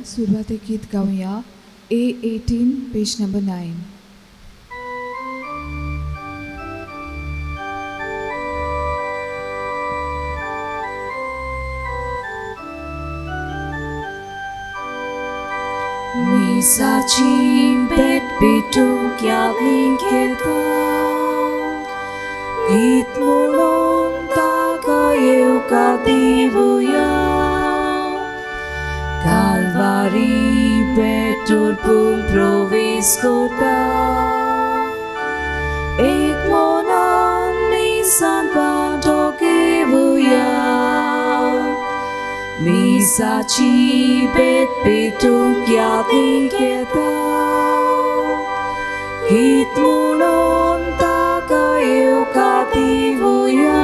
सुरवाती गीत गाऊया. A18 page number 9. Misaci bet bitung yaling kita Git mulong tagayeu katibuya Calvary betul pun provis kota Ek monan misan bantokibuya Misaci bet bitung yaling kita Git mulong tagayeu katibuya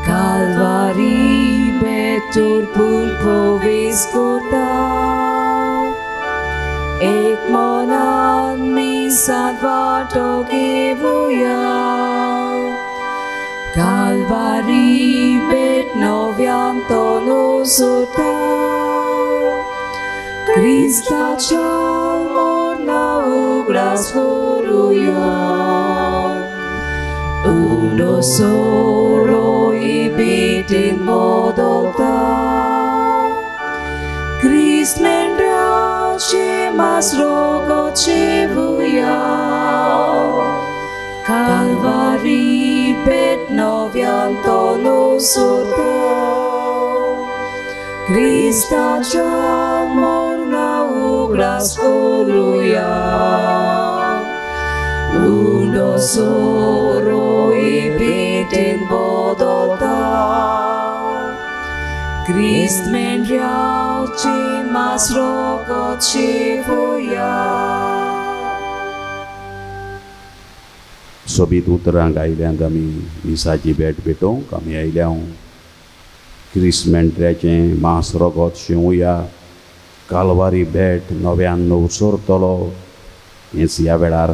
Calvary betul pun provis kota Ek monan misan bantokibuya Calvary bet noviam tonu suta Krista cel morna ugras horuya Uno solo ibitin modolta Krist mendra cemas rogo cevuya Calvary bet noviam tonu surta Krista cel morna ugras horuya Uno soro ibitin bodolta Krist mendriau cemas rogo cevuya सोबीत उतरांक आयल्यांक आमी मिसाची भेट भेटोवंक आमी आयल्या क्रिस्मेंट्र्याचें मांस रगत शिवुया कालवारी भेट नव्यान नवसरतलो हेंच ह्या वेळार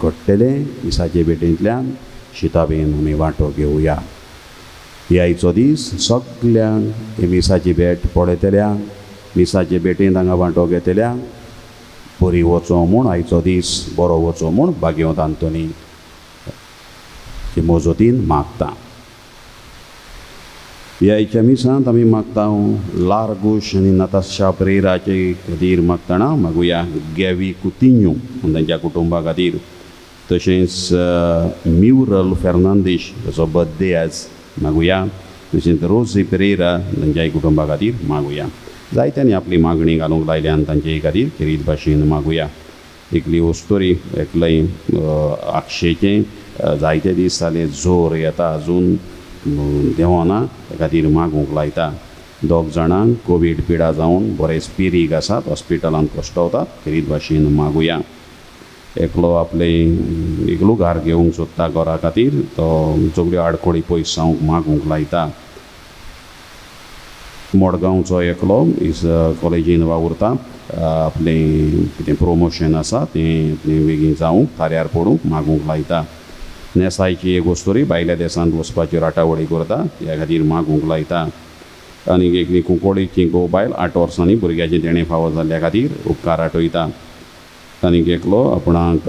घडटलें. मिसाचे भेटेंतल्यान शिताबेन आमी वांटो घेवया. ही आयचो दीस सगल्यांक हे मिसाची भेट पळयतल्यांक मिसाचे भेटेंत हांगा वांटो घेतल्यांक बरी वचो म्हूण आयचो दीस बरो वचो म्हूण भाग्यवंत आंतोनी मोजोतीन मागता. ह्या मिसांत आमी मागता लार्गुश आनी नाताशा पेरेराचे खातीर मागतना मागुया गॅवी कुतिन्यू तांच्या कुटुंबा खातीर तशेंच म्युरल फेर्नांदीश ताचो बर्थडे आज मागुया तशेंच रोजी पेरेरा तांच्या कुटुंबा खातीर मागुया. जायत्यांनी आपली मागणी घालूंक लायल्यान तांचे खातीर खेरीत भाशेन मागुया. एकली वस्तोरी एकलय आक्षेचें जायते दीस जाले जोर येता आजून देवना त्या खातीर मागूंक लायता. दोग जाणांक कोवीड पिडा जावन बरेच पिरीग आसात हॉस्पिटलांत कश्टवतात खेरीत भाशेन मागुया. एकलो आपले घार घेवंक सोदता घरा खातीर तो सगल्यो आडखळी पयस जावंक मागूंक लायता. मडगांवचो एकलो इस कॉलेजीन वावुरता आपले कितें प्रोमोशन आसा तें बेगीन जावंक थाऱ्यार पडूंक मागूंक लायता. नेसायची एक वस्तोरी भायल्या देशांत वचपाची राटावळी करता ह्या खातीर मागूंक लायता. आनीक एक कुंकोळीची बायल 8 वर्सांनी भुरग्याचे देणे फावो जाल्ल्या खातीर उपकार आठयता. आनीक एकलो आपणाक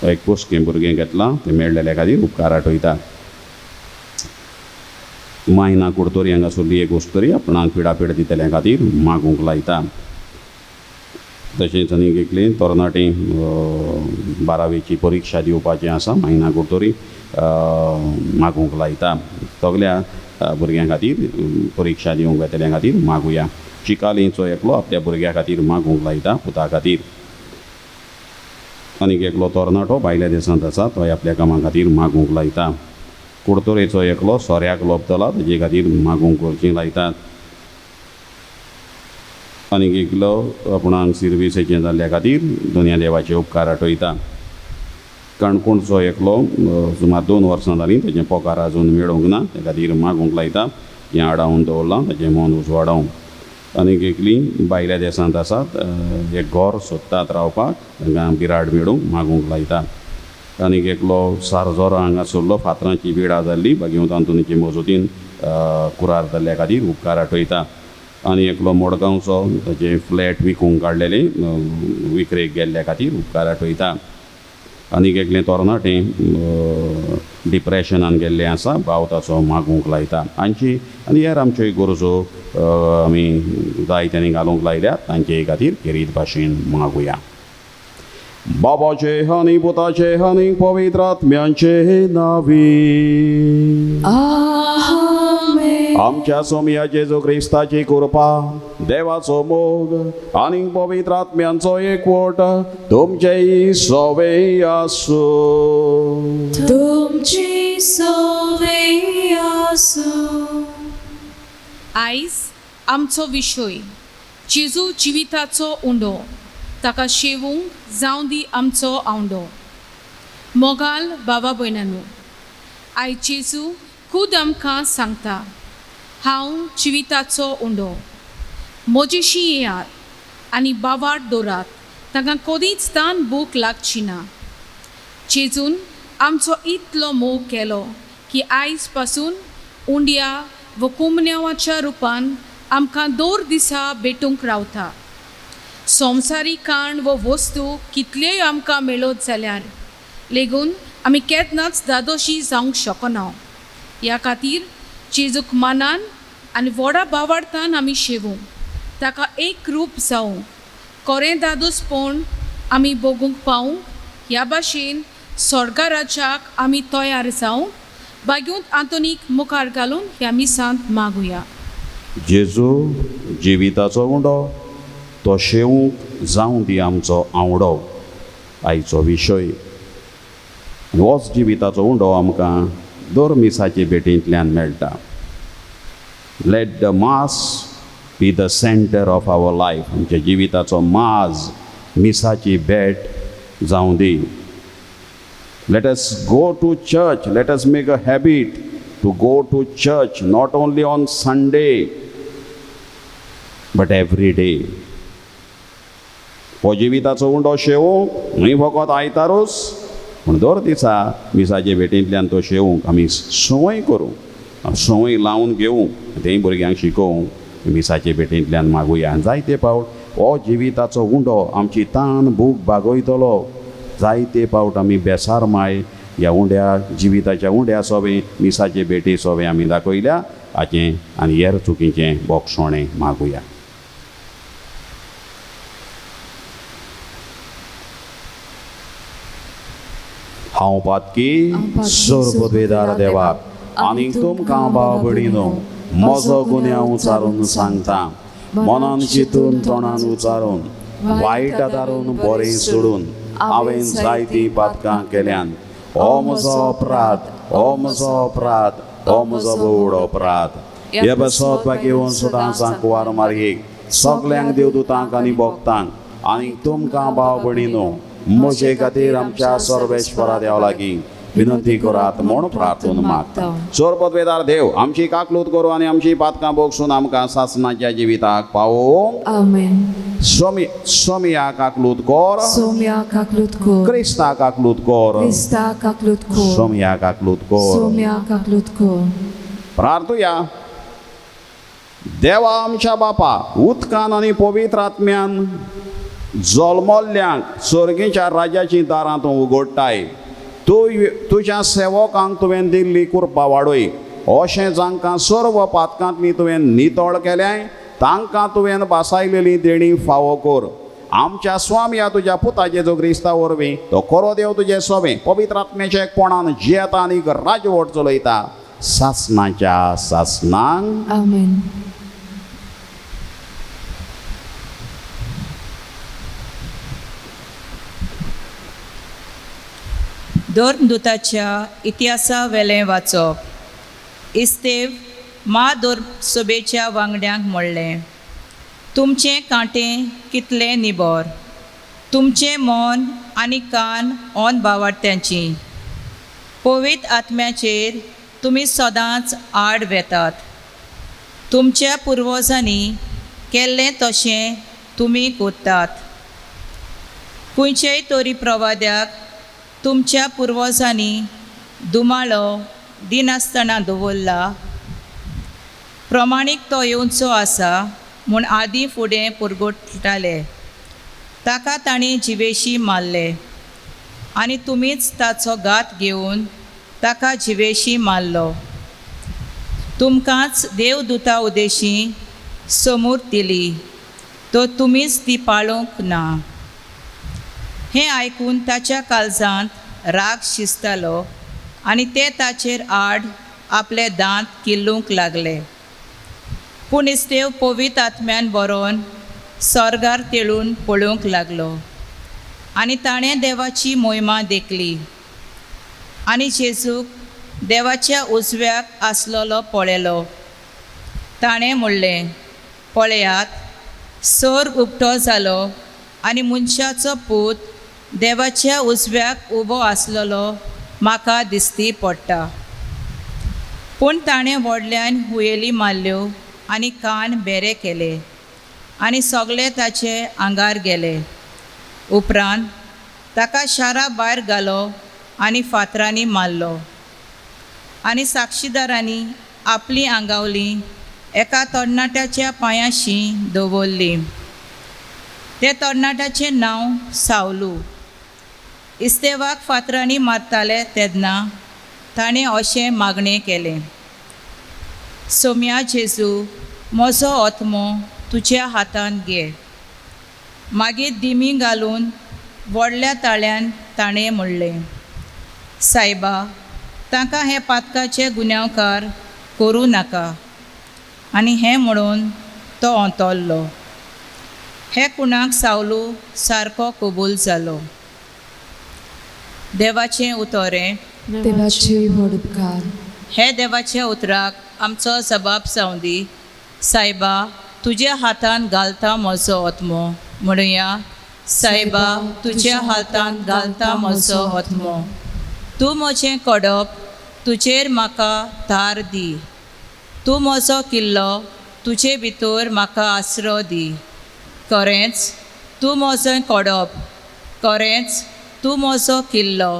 एक पोस्कें भुरगें घेतलां तें मेळलेल्या खातीर उपकार आठयता. मायना कुडतोरी हांगासरली एक वस्तोरी आपणाक पिडापीड दितल्या खातीर मागूंक लायता. तशेंच आनीक एकली तरणाटी 12वीची परिक्षा दिवपाचें आसा मायना कुडतोरी मागूंक लायता. सगल्या भुरग्यां खातीर परिक्षा दिवंक येतल्या खातीर मागुया. चिकालीचो एकलो आपल्या भुरग्या खातीर मागूंक लायता पुता खातीर. आनीक एकलो तरणाटो भायल्या देशांत आसा तो आपल्या कामा खातीर मागूंक लायता. कुडतोरेचो एकलो सोऱ्याक लोबतला तेजे खातीर मागूंक करचें लायतात. आनीक एकलो आपणाक सर्विसेचें जाल्ल्या खातीर दुनिया देवाचे उपकार आठयता. काणकोणचो एकलो सुमार 2 वर्सां जालीं तेजें पगार आजून मेळोंक ना त्या खातीर मागूंक लायता. हें आडावन दवरलां तेजें मन उजवाडावंक. आनीक एकली भायल्या देशांत आसात एक घर सोदतात रावपाक तांकां बिराड मेळूंक मागूंक लायता. आनीक एकलो सारजोरा हांगासरलो फातरांची पिडा जाल्ली भाग्यवंत आंतोनीचे मजतीन कुरार जाल्ल्या खातीर उपकार आठयता. आनी एकलो मडगांवचो ताचे फ्लॅट विकूंक काडलेले विक्रेक गेल्ल्या खातीर उपकार आठयता. आनीक एकलें तरणाटें डिप्रेशनान गेल्लें आसा, भाव ताचो मागूंक लायता. आनी हेर आमच्यो गरजो आमी जायत्यांनी घालूंक लायल्यात, तांचे खातीर खेरीत भाशेन मागुया. बाबाचे आनी पुताचे आनी पवित्र आत्म्यांचे नांवी. आमेन. आमच्या सोमया जेजू क्रिस्ताची कृपा, देवाचो मोग आनी पवित्र आत्म्यांचो एकवट तुमचेय सवे आसूं. तुमची सवे आसूं. आयज आमचो विशय जेजू जिविताचो उंडो, ताका शेवूंक जावं दी आमचो आवंडो. मोगाल बाबा भयणांनो, आयज जेजू खूद आमकां सांगता, हांव जिविताचो उंडो. म्हजेशी येयात आनी बावाट दवरात, ताका कधीच तान भूक लागची ना. जेजून आमचो इतलो मोग केलो की आयज पासून उंड्या व कुमन्यावाच्या रुपान आमकां दर दिसा भेटूंक रावता. संवसारीक काण व वस्तू कितल्योय आमकां मेळत जाल्यार लेगून आमी केन्नाच दादोशी जावंक शकना. ह्या खातीर जेजूक मानान आनी व्हडा बावार्थान आमी शेवूं, ताका एक रूप जावं खरें दादोसपण आमी भोगूंक पावूंक, ह्या भाशेन स्वर्गा राज्याक आमी तयार जावं. बाग्यूंत आंतोनीक मुखार घालून ह्या मिसांत मागुया. जेजू जिविताचो उंडो, तो शेवूंक जावं दी आमचो आवडो. आयचो विशय होच जिविताचो उंडो आमकां दर मिसाचे भेटेंतल्यान मेळटा. Let the mass be the centre of our life. आमच्या जिविताचो माज मिसाची भेट जावं दी. Let us go to church. Let us make a habit to go to church not only on Sunday but every day. हो जिविताचो उंडो शेवूंक न्हय फकत आयतारूच, पूण दर दिसा मिसाचे भेटेंतल्यान तो शेवूंक आमी संवय करूंक, संवय लावन घेवंक, तेंय भुरग्यांक शिकोवंक मिसाचे भेटेंतल्यान मागुया. जायते फावट हो जिविताचो उंडो आमची तान भूक भागयतलो. जायते फावट आमी बेसार माय ह्या उंड्या जिविताच्या उंड्या सोबे मिसाचे भेटे सोबे आमी दाखयल्या. हाचें आनी हेर चुकीचें बोगसोणें मागुया. हांव पातकी सर्वोद्वेदार देवाक आनी तुमकां भाव भयणीनो म्हजो गुन्यांव उचारून सांगता. मनान चिंतून तोंडान उचारून वायट दारून बरें सोडून हांवें जायतीं पातकां केल्यान हो म्हजो अपराध, हो म्हजो अपराध, हो म्हजो व्हड अपराध. हे बसत बाकी येवन सुद्दां सांकवार मार्गेक सगल्यांक देवदूतांक आनी भक्तांक आनी तुमकां भाव भयणीनो म्हजे खातीर आमच्या सर्वेश्वरा देवा लागीं विनंती करात म्हूण प्रार्थून मागता. सर्वोद्वेदार देव, आमची काकलूत करूं आनी आमची पातकां बोगसून आमकां सासणाच्या जिविताक पावोवंक. आमेन. सोमया काकलूत कर, सोमया काकलूत कर, क्रिस्ता काकलूत कर, क्रिस्ता काकलूत कर, सोमया काकलूत कर. सोमया काकलूत कर. प्रार्थुया. देवा आमच्या बापा, उदकान आनी पवित्र आत्म्यान जल्मल्ल्यांक सर्गेच्या राज्याची दारां तूं उगडटाय. तुज्या सेवकांक तुवें दिल्ली कृपा वाडय. अशें जांकां सर्व पातकांतलीं तुवें नितळ केल्याय तांकां तुवें बासायलेली देणी फावो कर. आमच्या स्वाम्या तुज्या पुता जेजू क्रिस्ता वरवीं तो खरो देव तुजें सोबें पवित्र आत्म्याच्या एकपणान जियेता आनी राजवट चलयता सासणाच्या सासणांक. आमेन. दोर्नदूताच्या इतिहासा वेलें वाचप. इस्तेव दोर सोबेच्या वांगड्यांक म्हणलें, तुमचें कांटें कितलें निबोर, तुमचें मन आनी कान ओन बावार्थ्यांची. पवित्र आत्म्याचेर तुमी सदांच आड वेतात. तुमच्या पुर्वजांनी केल्लें तशें तुमी कोत्तात. खंयचेय तरी प्रवाद्याक तुमच्या पुर्वजांनी दुमाळो दिनासतना दवरला. प्रमाणीक तो येवचो आसा म्हूण आदीं फुडें पुरगोटताले ताका तांणी जिवेशी मारले आनी तुमीच ताचो घात घेवन ताका जिवेशी मारलो तुमकांच देवदूता उदेशी समूर दिली तो तुमीच ती पाळूंक ना हें आयकून ताच्या काळजांत राग शिजतालो आनी ते ताचेर आड आपले दांत किल्लूंक लागले पूण इस्तेव पवित्र आत्म्यान बरोवन स्वर्गार तेळून पळोवंक लागलो आनी ताणें देवाची मोहिमा देखली आनी जेजूक देवाच्या उजव्याक आसलोलो पळयलो ताणें म्हणलें पळयात स्वर्ग उक्तो जालो आनी मनशाचो पूत देवाच्या उजव्याक उबो आसलोलो म्हाका दिसती पडटा पूण ताणें व्हडल्यान हुयेली मारल्यो आनी कान बेरे केले आनी सगळे ताचे आंगार गेले उपरांत ताका शारा भायर घालो आनी फातरांनी मारलो आनी साक्षीदारांनी आपलीं आंगावलीं एका तरणाट्याच्या पांयाशी दवरलीं ते तरणाट्याचें नांव सावलू इस्तेवाक फातरांनी मारताले तेन्ना ताणें अशें मागणें केलें सोम्या जेजू म्हजो आत्मो तुज्या हातांत घे मागीर दिमी घालून व्हडल्या ताळ्यान ताणें म्हणलें सायबा तांकां हे पातकाचे गुन्यांवकार करूं नाका आनी हें म्हणून तो ओंतरलो हे कुणाक सावलू सारको कबूल जालो देवाचें उतोरें देवाचे व्हड उपकार हे देवाच्या उतराक आमचो जबाब जावं दी सायबा तुज्या हातांत घालता म्हजो आत्मो म्हणुया सायबा तुज्या हातांत घालता म्हजो आत्मो तूं म्हजें कडप तुजेर म्हाका धार दी तूं म्हजो किल्लो तुजे भितर म्हाका आसरो दी खरेंच तूं म्हजें कडप खरेंच तूं म्हजो किल्लो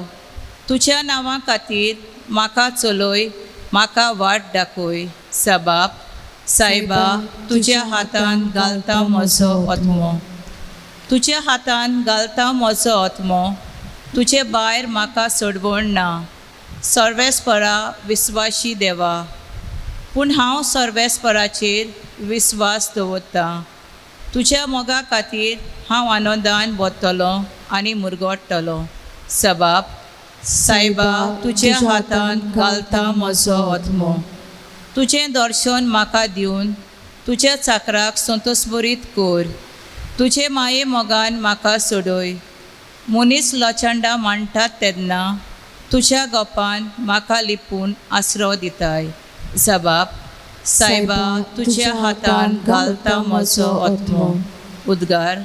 तुज्या नांवा खातीर म्हाका चलय म्हाका वाट दाखय सबाब सायबा तुज्या हातांत घालता म्हजो आत्मो तुज्या हातांत घालता म्हजो आत्मो तुजे भायर म्हाका सोडवण ना सर्वेस्परा विस्वाशी देवा पूण हांव सर्वेस्पराचेर विस्वास दवरतां तुज्या मोगा खातीर हांव आनंदान वतलो आनी मुरगोडटलो सबाब सायबा तुज्या हातांत घालता म्हजो आत्मो तुजें दर्शन म्हाका दिवन तुज्या चाकराक संतोषभरीत कर तुजे माये मोगान म्हाका सोडय मनीस लोचांडा मांडटात तेन्ना तुज्या गोपान म्हाका लिपून आसरो दिताय जबाब सायबा तुज्या हातांत घालता म्हजो आत्मो उद्गार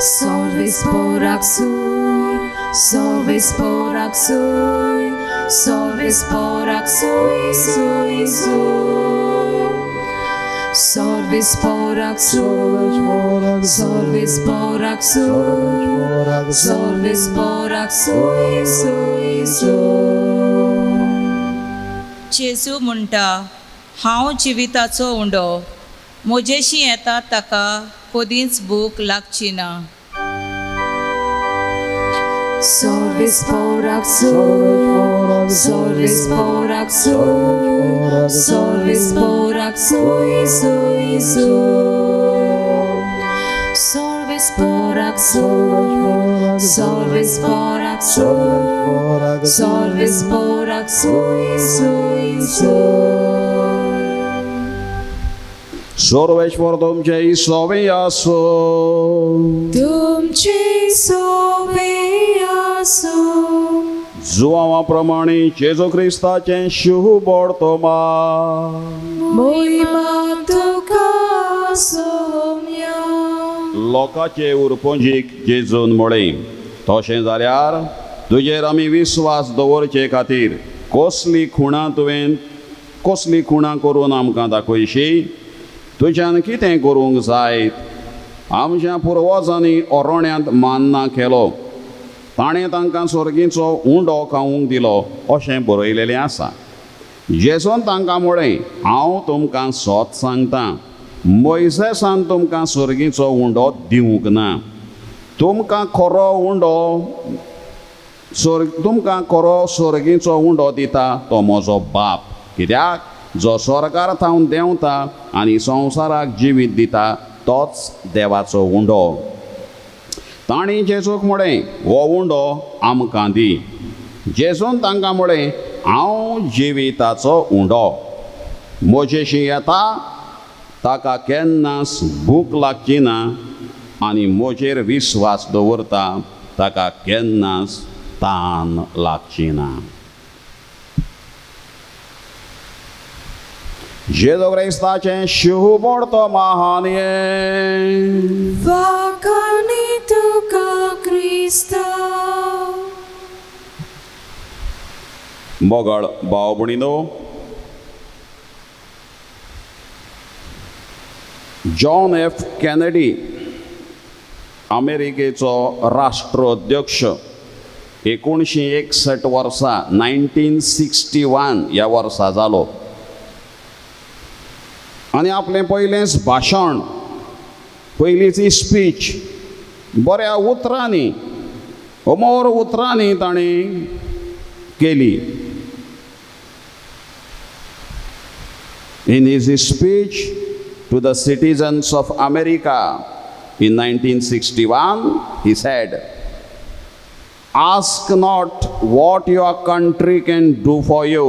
Sorvesporak sui, sorvesporak sui, sorvesporak sui, sui, sui. Sorvesporak sui, sorvesporak sui, sorvesporak sui, sui, sui. जेजू म्हणटा हांव जिविताचो उंडो म्हजेशी येता ताका कदींच भूक लागची ना Sorvesporak sui, sorvesporak sui, sorvesporak sui, sui, sui. Sorvesporak sui, sorvesporak sui, sorvesporak sui, sui, sui. Sorveș tuमचे सोबे आसो तुमची सोबे आसो जुवावाप्रमाणे जेजू ख्रिस्ताचें शुभ वर्तमा मोहिमा तुका सोम्या लोकांचे उरपोंजीक जेजून म्हळें तशें जाल्यार तुजेर आमी विस्वास दवरचे खातीर कसली खुणां करून आमकां दाखयशी तुज्यान कितें करूंक जायत आमच्या पुर्वजांनी अरोण्यांत मान्ना केलो ताणें तांकां स्वर्गीचो उंडो खावंक दिलो अशें बरयलेलें आसा. जेजून तांकां म्हळें, हांव तुमकां सोत सांगतां, मोइसेसान तुमकां स्वर्गीचो उंडो दिवंक ना. तुमकां खरो स्वर्गीचो उंडो दिता तो म्हजो बाप. कित्याक जो स्वर्गार थावन देंवता आनी संवसाराक जिवीत दिता तोच देवाचो उंडो. तांणी जेजूक म्हळें, हो उंडो आमकां दी. जेजून तांकां म्हळें, हांव जिविताचो उंडो. म्हजेशी येता ताका केन्नाच भूक लागची ना आनी म्हजेर विस्वास दवरता ताका केन्नाच तान लागची ना. जेजू क्रिस्ताचें शुभ तो महान Vakani tuka Krista. मोगळ भाव भयणीनो, जॉन एफ कॅनेडी अमेरिकेचो राष्ट्राध्यक्ष 1961 वर्सा 1961 ह्या वर्सा जालो आनी आपलें पयलेंच भाशण, पयलींची स्पीच बऱ्या उतरांनी, अमोर उतरांनी ताणें केली. In his speech to the citizens of America in 1961, he said, "Ask not what your country can do for you.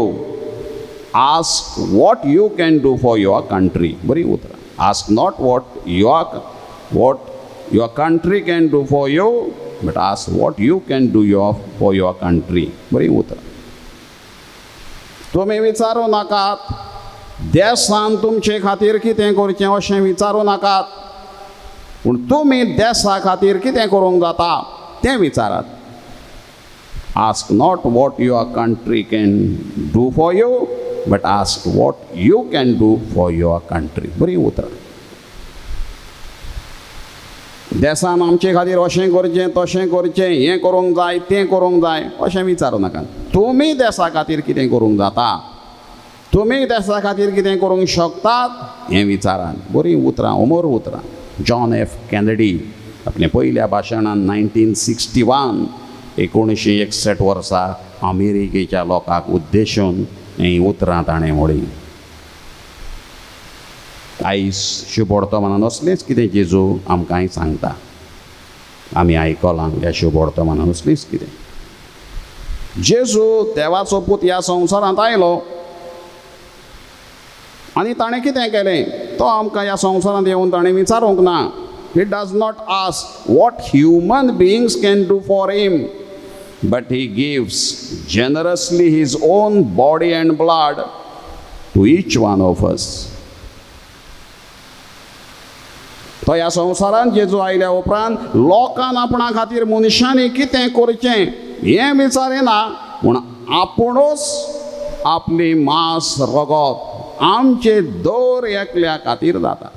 Ask what you can do for your country." Bari uttara. Ask not what your country can do for you, but ask what you can do for your country. Bari uttara. तुम्ही विचारू नाकात देसान तुमचे खातीर कितें करचें अशें विचारूं नाकात, पूण तुमी देशा खातीर कितें करूंक जाता तें विचारात. Ask not what your country can do for you, but ask what you can do for your country. बरी उतरां. देसान आमचे खातीर अशें करचें तशें करचें, हें करूंक जाय तें करूंक जाय अशें विचारूं नाका. तुमी देशा खातीर कितें करूंक जाता, तुमी देशा खातीर कितें करूंक शकतात हें विचारान. बरीं उतरां, अमोर उतरां. जॉन एफ कॅनेडी आपल्या पयल्या भाशणान 1961 1961 वर्सा अमेरिकेच्या लोकांक उद्देशून हीं उतरां ताणें म्हळीं. आयज शुभ वर्तमानान असलेंच कितें जेजू आमकांय सांगता. आमी आयकलां ह्या शुभ वर्तमानान असलींच कितें. जेजू देवाचो पूत ह्या संवसारांत आयलो आनी ताणें कितें केलें तो आमकां ह्या संवसारांत येवन ताणें विचारूंक ना. He does not ask what human beings can do for him, but he gives generously his own body and blood to each one of us. तो ह्या संवसारांत जेजू आयल्या उपरांत लोकांक आपणा खातीर मनशांनी कितें करचें हें विचारिना, पूण आपुणूच आपली मास रगत आमचे दर एकल्या खातीर जाता.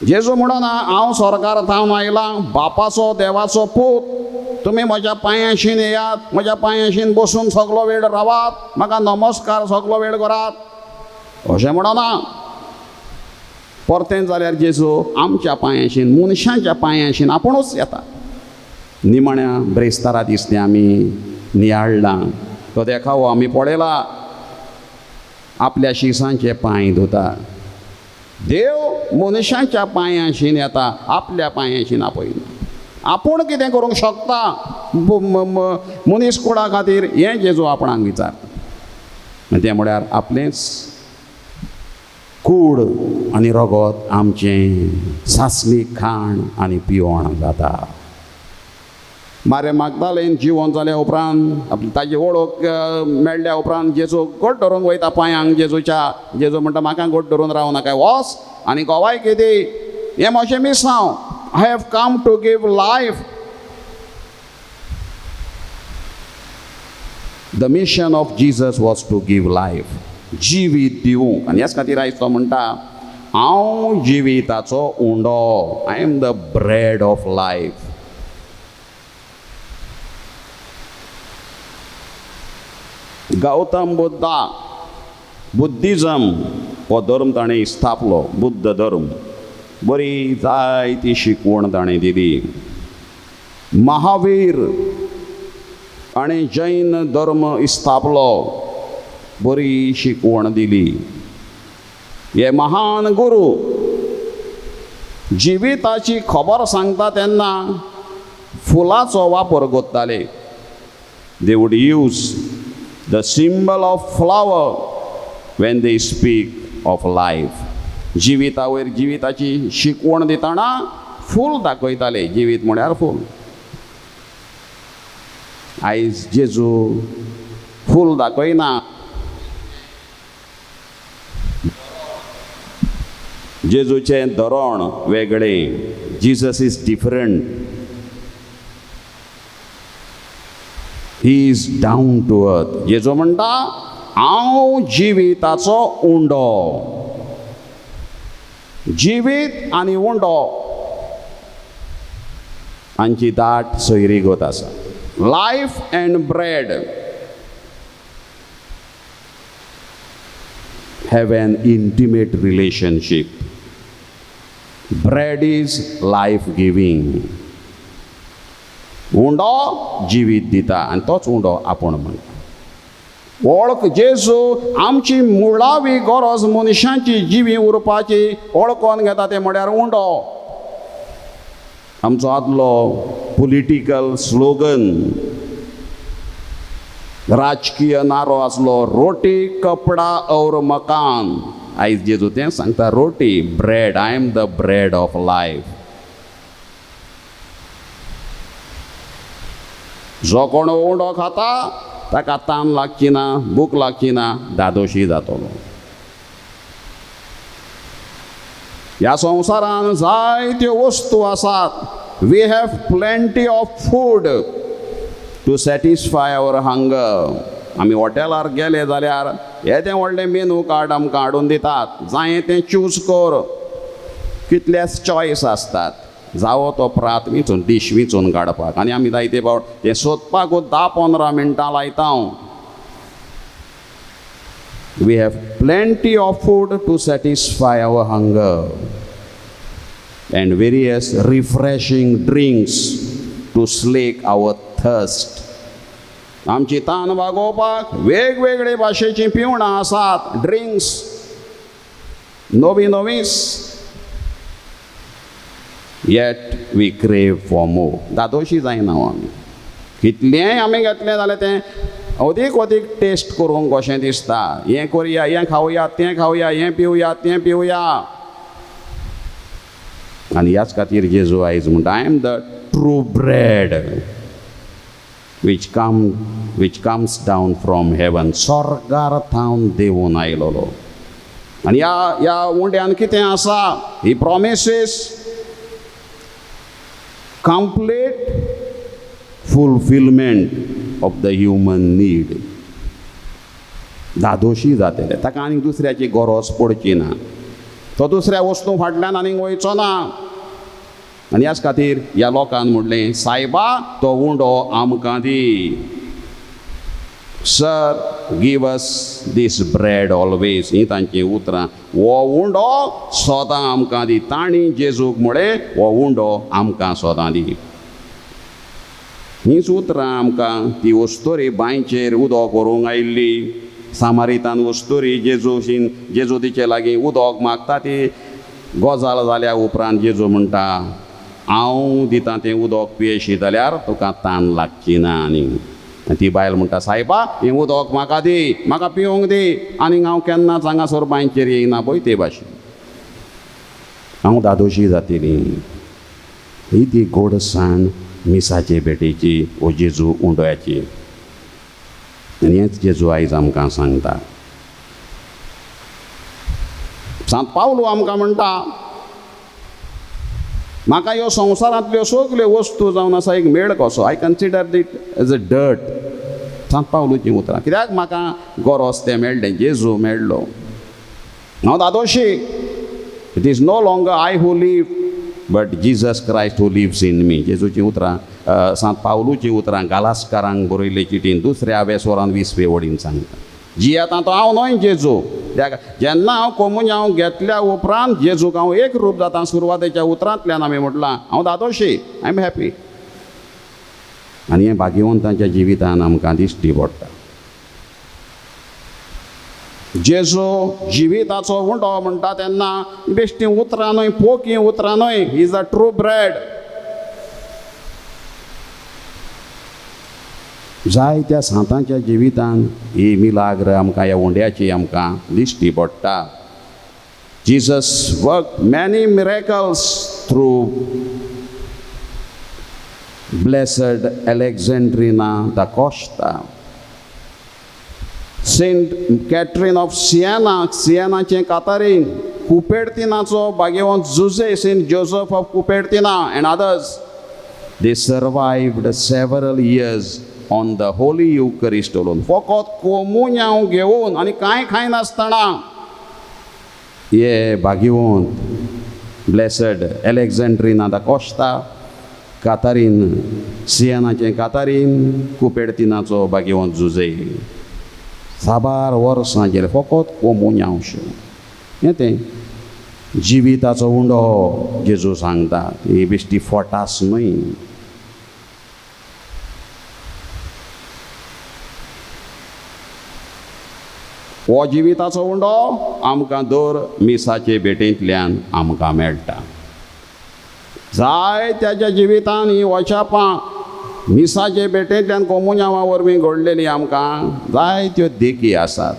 जेजू म्हणना हांव स्वर्गार थावन आयलां, बापाचो देवाचो पूत, तुमी म्हज्या पांयाशीन येयात, म्हज्या पांयाशीन बसून सगलो वेळ रावात, म्हाका नमस्कार सगलो वेळ करात अशें म्हणना. परतें जाल्यार जेजू आमच्या पांयाशीन, मनशांच्या पांयाशीन आपुणूच येता. निमाण्या ब्रेस्तारा दीस तें आमी नियाळ्ळां, तो देखावो आमी पळयला. आपल्या शिसांचे पांय धुता. देव मनशांच्या पांयाशीन येता, आपल्या पांयाशीन आपयना. आपूण कितें करूंक शकता मनीस कुळा खातीर हें जेजू आपणाक विचारता. तें म्हळ्यार आपलेंच कूड आनी रगत आमचें सासलीक खाण आनी पिवण जाता. मारे मागदालेन जिवंत जाल्या उपरांत ताची वळख मेळ्ळ्या उपरांत जेजू घट धरून वयता पांयांक जेजूच्या. जेजू म्हणटा म्हाका घट धरून रावं नाका, वच आनी गोवाय कितें हें म्हजें मिसांव. I have come to give life. The mission of Jesus was to give life, जिवीत दिवंक. आनी ह्याच खातीर आयज तो म्हणटा हांव जिविताचो undo. I am the bread of life. Gautam Buddhism हो धर्म ताणें स्थापलो, बुद्ध धर्म. बरी जायती शिकवण ताणें दिली. महावीर आणि जैन धर्म स्थापलो, बरी शिकवण दिली. हे महान गुरू जिविताची खबर सांगता तेन्ना फुलाचो वापर करताले. They would use the symbol of flower when they speak of life. जिविता वयर जिविताची शिकवण दिताना फूल दाखयताले. जिवीत म्हळ्यार फूल. आयज जेजू फूल दाखयना. जेजूचें धोरण वेगळें. Jesus is different. He is down to earth. जेजू म्हणटा हांव जिविताचो उंडो. जिवीत आनी उंडो हांची दाट सोयरीगत आसा. Life end bread have an intimate relationship. Bread is life giving. Undo जिवीत दिता आनी तोच उंडो आपूण म्हणटा. वळख जेजू आमची मुळावी गरज मनशांची जिवी उरपाची वळखून घेता ते म्हळ्यार उंडो. आमचो आदलो पॉलिटिकल स्लोगन राजकीय नारो आसलो रोटी कपडा और मकान. आयज जेजू तें सांगता रोटी bread. I am the bread of life. जो कोण उंडो खाता ताका तान लागची ना, भूक लागची ना, दादोशी जातलो. ह्या संवसारान जायत्यो वस्तू आसात. We have plenty of food to satisfy our hunger. आमी हॉटेलार गेले जाल्यार येदें व्हडलें मेनू कार्ड आमकां हाडून दितात. जाय तें चूज कर. कितलेच चॉयस आसतात. जावो तो प्रात विचून डीश विचून काडपाक. आनी आमी जायते फावट तें सोदपाकूच 10-15 मिनटां लायता. We have plenty of food to satisfy our hunger and various refreshing drinks to slake our thirst. आमची तान भागोवपाक वेगवेगळे भाशेची पिवणां आसात. ड्रिंक्स नवी नवीस. Yet we crave for more. दादोशी जायना आमी. कितलेंय आमी घेतलें जाल्यार तें अदीक अदीक टेस्ट करूंक कशें दिसता. हें करुया, हें खावया, तें खावया, हें पिवया, तें पिवया. आनी ह्याच खातीर जेजू आयज म्हणटा I am the true bread which comes down from heaven. स्वर्गार थावन देवून आयलोलो. आनी ह्या उंड्यान कितें आसा? ही promises complete fulfillment of the human need. दादोशी जातले. ताका आनीक दुसऱ्याची गरज पडची ना. तो दुसऱ्या वस्तू फाटल्यान आनीक वयचो ना. आनी ह्याच खातीर ह्या लोकान म्हणलें सायबा तो उंडो आमकां दी. सर गिव अस दीस ब्रेड ऑलवेज. ही तांची उतरां. हो उंडो सोदां आमकां दी. तांणी जेजूक म्हळें हो उंडो आमकां सोदां दी. हींच उतरां आमकां ती वस्तोरी बांयचेर उदक व्हरूंक आयिल्ली. सामारितान वस्तोरी जेजू तिचे लागीं उदक मागता. ती गजाल जाल्या उपरांत जेजू म्हणटा हांव दितां तें उदक पियेशी जाल्यार तुका तान लागची ना. आनी ती बायल म्हणटा सायबा हें उदक म्हाका दी, म्हाका पिवंक दी. आनीक हांव केन्नाच हांगासर बांयचेर येयना पळय ते भाशेन. हांव दादोशी जातली. ही ती गोडसाण मिसाचे भेटेची वो जेजू उंडोयाची. आनी हेंच जेजू आयज आमकां सांगता. सांत पावलो आमकां म्हणटा म्हाका ह्यो संवसारांतल्यो सगल्यो वस्तू जावन आसा एक मेळ कसो. I consider it as a dirt. सांत पावलोची उतरां. कित्याक म्हाका गरज तें मेळ्ळें. जेजू मेळ्ळो. हांव दादोशी. It is no longer I who live but Jesus Christ who lives in me. जेजूची उतरां सांत पावलूची उतरां गालास्कारांक बरयल्ले चिटीन 2 वेसोरान 20 वडीन सांगता जी आतां तो हांव न्हय जेजू जेन्ना हांव कोमुन्यांव घेतल्या उपरांत जेजूक हांव एक रूप जाता सुरवातेच्या उतरांतल्यान आमी म्हटलां हांव दादोशी आय एम हॅपी आनी हें भाग्यवंतांच्या जिवितान आमकां दिश्टी पडटा जेजू जिविताचो उंडो म्हणटा तेन्ना बेश्टी उतरां न्हय पोकी उतरां न्हय he is a true bread जायत्या सांतांच्या जिवितान ही मिलाग्र आमकां ह्या उंड्याची आमकां दिश्टी पडटा Jesus work many miracles through blessed Alexandrina da Costa Saint Catherine of सिएनाचें कातारीन कुपेर्तिनाचो भाग्यवंत जुजे Saint Joseph of Cupertino and others they survived several years on the holy Eucharist alone फकत कोमुन्यांव घेवन आनी कांय खायनासतना हे भाग्यवंत ब्लेसड एलेक्झेंड्रिना दा कॉस्टा कातारीन सिएनाचें कातारीन कुपेर्तिनाचो भाग्यवंत जुजे साबार वर्सां गेले फकत कोमुन्यांवश्यो हें तें जिविताचो उंडो जेजू सांगता ही बेश्टी फटास न्हय हो जिविताचो उंडो आमकां दर मिसाचे भेटेंतल्यान आमकां मेळटा जायत्याच्या जिवितान ही वचापां मिसाचे भेटेंतल्यान कोमुन्यांवा वरवीं घडलेली आमकां जायत्यो देखी आसात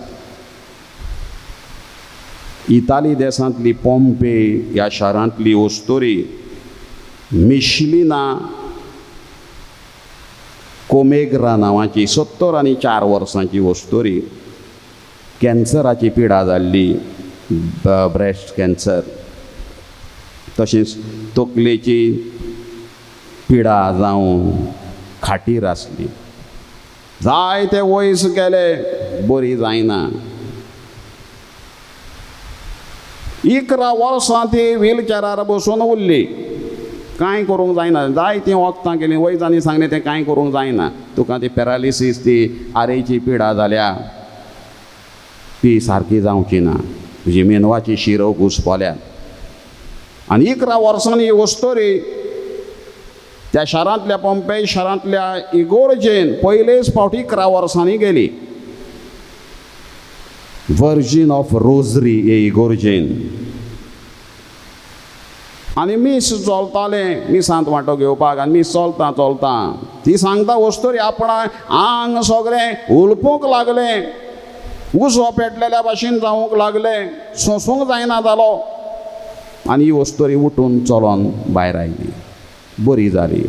इताली देशांतली पोंपे ह्या शारांतली ओस्तोरी मिशलिना कोमेग्रा नांवाची 74 वर्सांची ओस्तोरी कॅन्सराची पिडा जाल्ली ब्रेस्ट कॅन्सर तशेंच तकलेची पिडा जावन खाटीर आसली जायते वयस गेले बरी जायना 11 वर्सां ती व्हीलचॅरार बसून उरली कांय करूंक जायना जायतीं वखदां केलीं वैजांनी सांगलें तें कांय करूंक जायना तुका ती पॅरालिसीस ती आरेची पिडा जाल्या ती सारकी जावची ना तुजी मेंदवाची शिरो घुसपल्यात आनी 11 वर्सांनी वस्तोरी त्या शारांतल्या पोंपेय शारांतल्या इगोर्जेन पयलेच फावटी 11 वर्सांनी गेली वर्जीन ऑफ रोजरी हे इगोर्जेन आनी मीस चलताले मिसांत वांटो घेवपाक आनी मीस चलता ती सांगता वस्तोरी आपणा आंग सगळें उलपूंक लागलें उसो पेटलेल्या भाशेन जावंक लागलें सोंसूंक जायना जालो आनी ही वस्तोरी उठून चलोन भायर आयली बरी जाली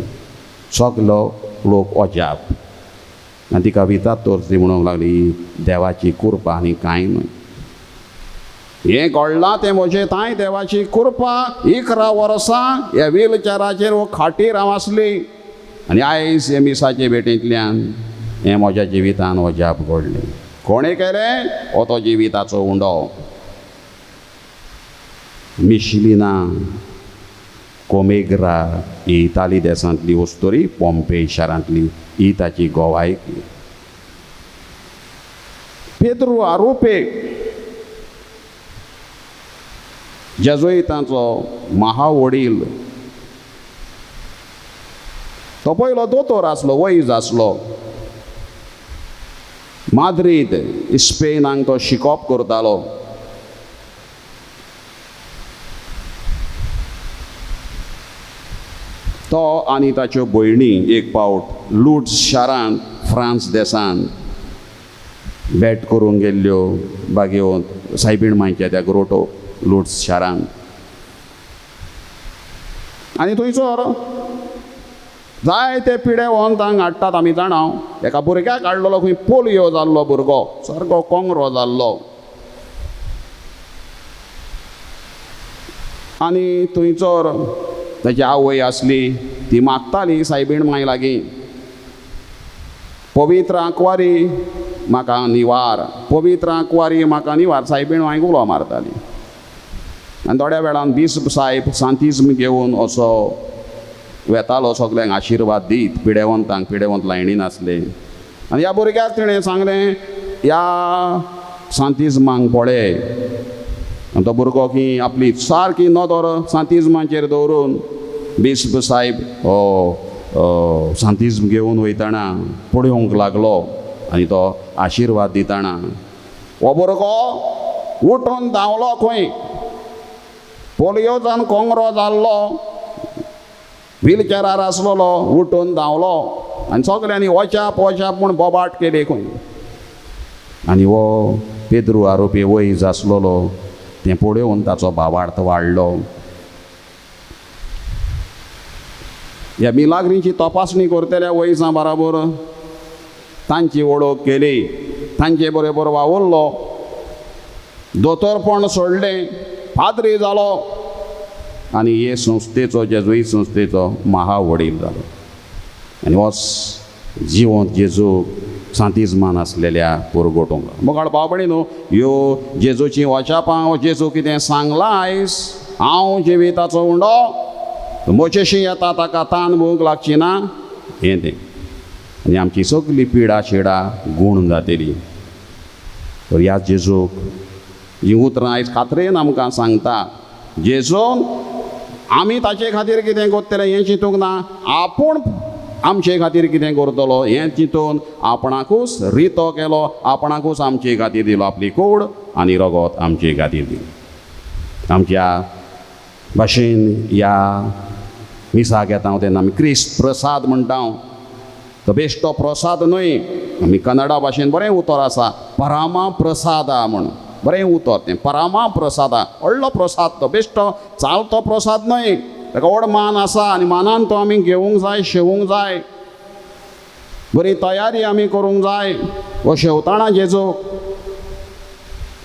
सगलो लोक अजाप आनी तिका वितात तोरची म्हणूंक लागली देवाची कृपा आनी कांय न्हय हें घडलां तें म्हजें तांय देवाची कृपा 11 वर्सां ह्या व्हीलचॅराचेर वो खाटीर हांव आसली आनी आयज हे मिसाचे भेटेंतल्यान हें म्हज्या जिवितान अजाप घडलें कोणें केलें हो तो जिविताचो उंडो मिशलिना कोमेग्रा ही इताली देशांतली वस्तोरी पोंपे शारांतली ही ताची गोवायकी पेद्रू आरोपे जेजुईतांचो महावडील तो पयलो दोतोर आसलो वैज आसलो माद्रीद स्पेनाक तो शिकोवप करतालो तो आनी ताच्यो भयणी एक पावट लुड्स शारांत फ्रांस देशांत भेट करून गेल्ल्यो बागेवंत सायबीण मांयच्या त्या ग्रोटो लुड्स शारांत आनी थंयसर जायते पिडे व्हरून तांक हाडटात आमी जाणाव एका भुरग्याक हाडलेलो खंय पोलियो जाल्लो भुरगो सारको कोंगरो जाल्लो आनी थंयसर ताची आवय आसली ती मागताली सायबीण मांय लागीं पवित्र आंकवारी म्हाका निवार पवित्र आंकवारी म्हाका निवार सायबीण मांयक उलो मारताली आनी थोड्या वेळान बिस्प सायब सांतिज्म घेवन असो वेतालो सगल्यांक आशिर्वाद दीत पिडेवंतांक पिडेवंत लायणीन आसले आनी ह्या भुरग्याक तिणें सांगलें ह्या सांतिज्मांक पळय आनी तो भुरगो की आपली सारकी नदर सांतिज्माचेर दवरून बिस्प साहेब हो सांतिज्म घेवन वयताना पळोवंक लागलो आनी तो आशिर्वाद दिताना हो भुरगो उठून धांवलो खंय पोलियो जावन कोंगरो जाल्लो व्हीलचॅरार आसलोलो उठून धांवलो आनी सगल्यांनी वचाप वचाप म्हूण बोबाट केली खंय आनी हो पेद्रू आरोपी वैज आसलोलो तें पळोवन ताचो भावार्थ वाडलो ह्या मिलाग्रींची तपासणी करतल्या वैजां बराबर तांची वळख केली तांचे बरोबर वावुरलो दोतोरपण सोडलें पाद्री जालो आनी हे संस्थेचो जेजुईत संस्थेचो महावडील जालो आनी होच जिवंत जेजू सांतिज्मान आसलेल्या पुरगोटोंक मोगाळ भाव भयणीनो ह्यो जेजूची वचापां हो जेजू कितें सांगलां आयज हांव जिविताचो उंडो मोचेशी येता ताका तान भोग लागची ना हें तें आनी आमची सगली पिडा शिडा गूण जातली तर ह्या जेजूक ही उतरां आयज खात्रेन आमकां सांगता जेजून आमी ताचे खातीर कितें करतले हें चिंतूंक ना आपूण आमचे खातीर कितें करतलो हें चिंतून आपणाकूच रितो केलो आपणाकूच आमचे खातीर दिलो आपली कूड आनी रगत आमचे खातीर दिली आमच्या भाशेन ह्या मिसाक येता तेन्ना आमी क्रिस्त प्रसाद म्हणटा तो बेश्टो प्रसाद न्हय आमी कन्नडा भाशेन बरें उतर आसा परामा प्रसादा म्हूण बरें उतर तें परामा प्रसादा व्हडलो प्रसाद तो बेश्टो चालतो प्रसाद न्हय ताका व्हड मान आसा आनी मानान तो आमी घेवंक जाय शेवूंक जाय बरी तयारी आमी करूंक जाय हो शेवताना जेजूक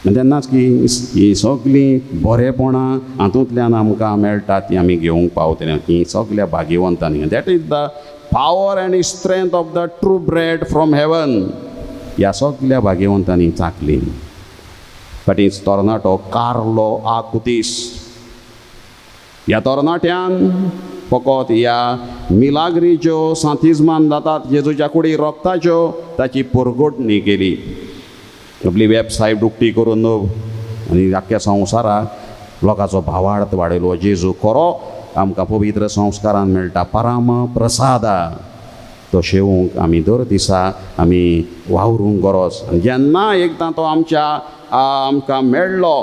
तेन्नाच की ही सगळीं बरेपणां हातूंतल्यान आमकां मेळटात ती आमी घेवंक पावतले ही सगळ्या भाग्यवंतांनी that is the power and strength of the true bread from heaven ह्या सगळ्या भाग्यवंतांनी चाखली फाटींच तरणाटो कार्लो आकुतीस ह्या तरणाट्यान फकत ह्या मिलाग्रीच्यो सांतिज्मान जातात जेजूच्या कुडी रोगताच्यो ताची पुरगोटणी केली आपली वेबसायट उक्ती करून न्हू आनी आख्ख्या संवसाराक लोकांचो भावार्थ वाडयलो जेजू खरो आमकां पवित्र संस्कारान मेळटा परम प्रसादा तो शेवूंक आमी दर दिसा आमी वावरूंक गरज आनी जेन्ना एकदां तो आमकां मेळ्ळो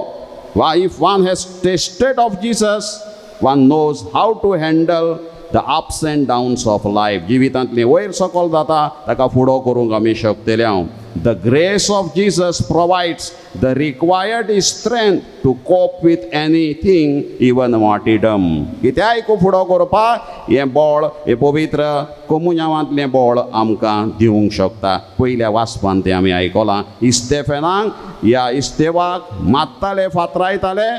वा if one has tasted of Jesus one knows how to handle the ups and downs of life जिवितांतली वयर सकल जाता ताका फुडो करूंक आमी शकतले हांव the grace of Jesus provides the required strength to cope with anything even martyrdom कित्याय फुडो करपाक हें बळ हें पवित्र कोमुन्यांवांतलें बळ आमकां दिवंक शकता पयल्या वाचपान तें आमी आयकलां इस्तेफेनाक ह्या इस्तेवाक मात्ताले फातरायताले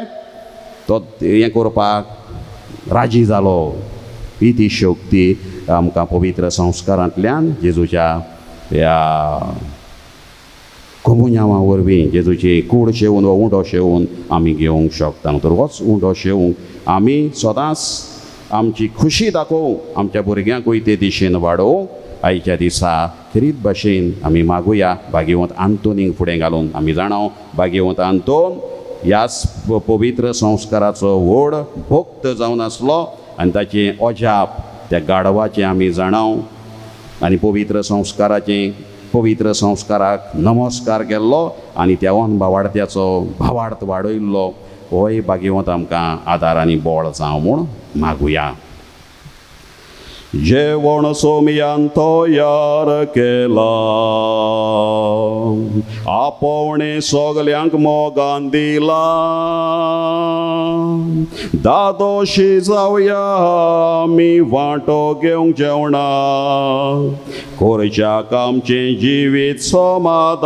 तो हें करपाक राजी जालो ही ती शक्ती आमकां पवित्र संस्कारांतल्यान जेजूच्या ह्या कोमुन्यांवा वरवीं जेजूची कूड शेवून वा उंडो शेवून आमी घेवंक शकता तर होच उंडो शेवूंक आमी सदांच आमची खुशी दाखोवंक आमच्या भुरग्यांकूय ते दिशेन वाडोवंक आयच्या दिसा खरीत भाशेन आमी मागुया भाग्यवंत आंतोनीक फुडें घालून आमी जाणाव भाग्यवंत आंतोन ह्याच पवित्र संस्काराचो व्हड भक्त जावन आसलो आनी ताचें अजाप त्या गाडवाचें आमी जाणाव आनी पवित्र संस्काराक नमस्कार केल्लो आनी त्या भावार्थ्याचो भावार्थ वाडयल्लो होय भाग्यवंत आमकां आदार आनी बळ जावं म्हूण मागुया जेवण सोमयान तयार केला आपोवणे सगल्यांक मोगान दिला दादोशी जावया आमी वांटो घेवंक जेवणा खोरच्याक आमचें जिवीत समाधान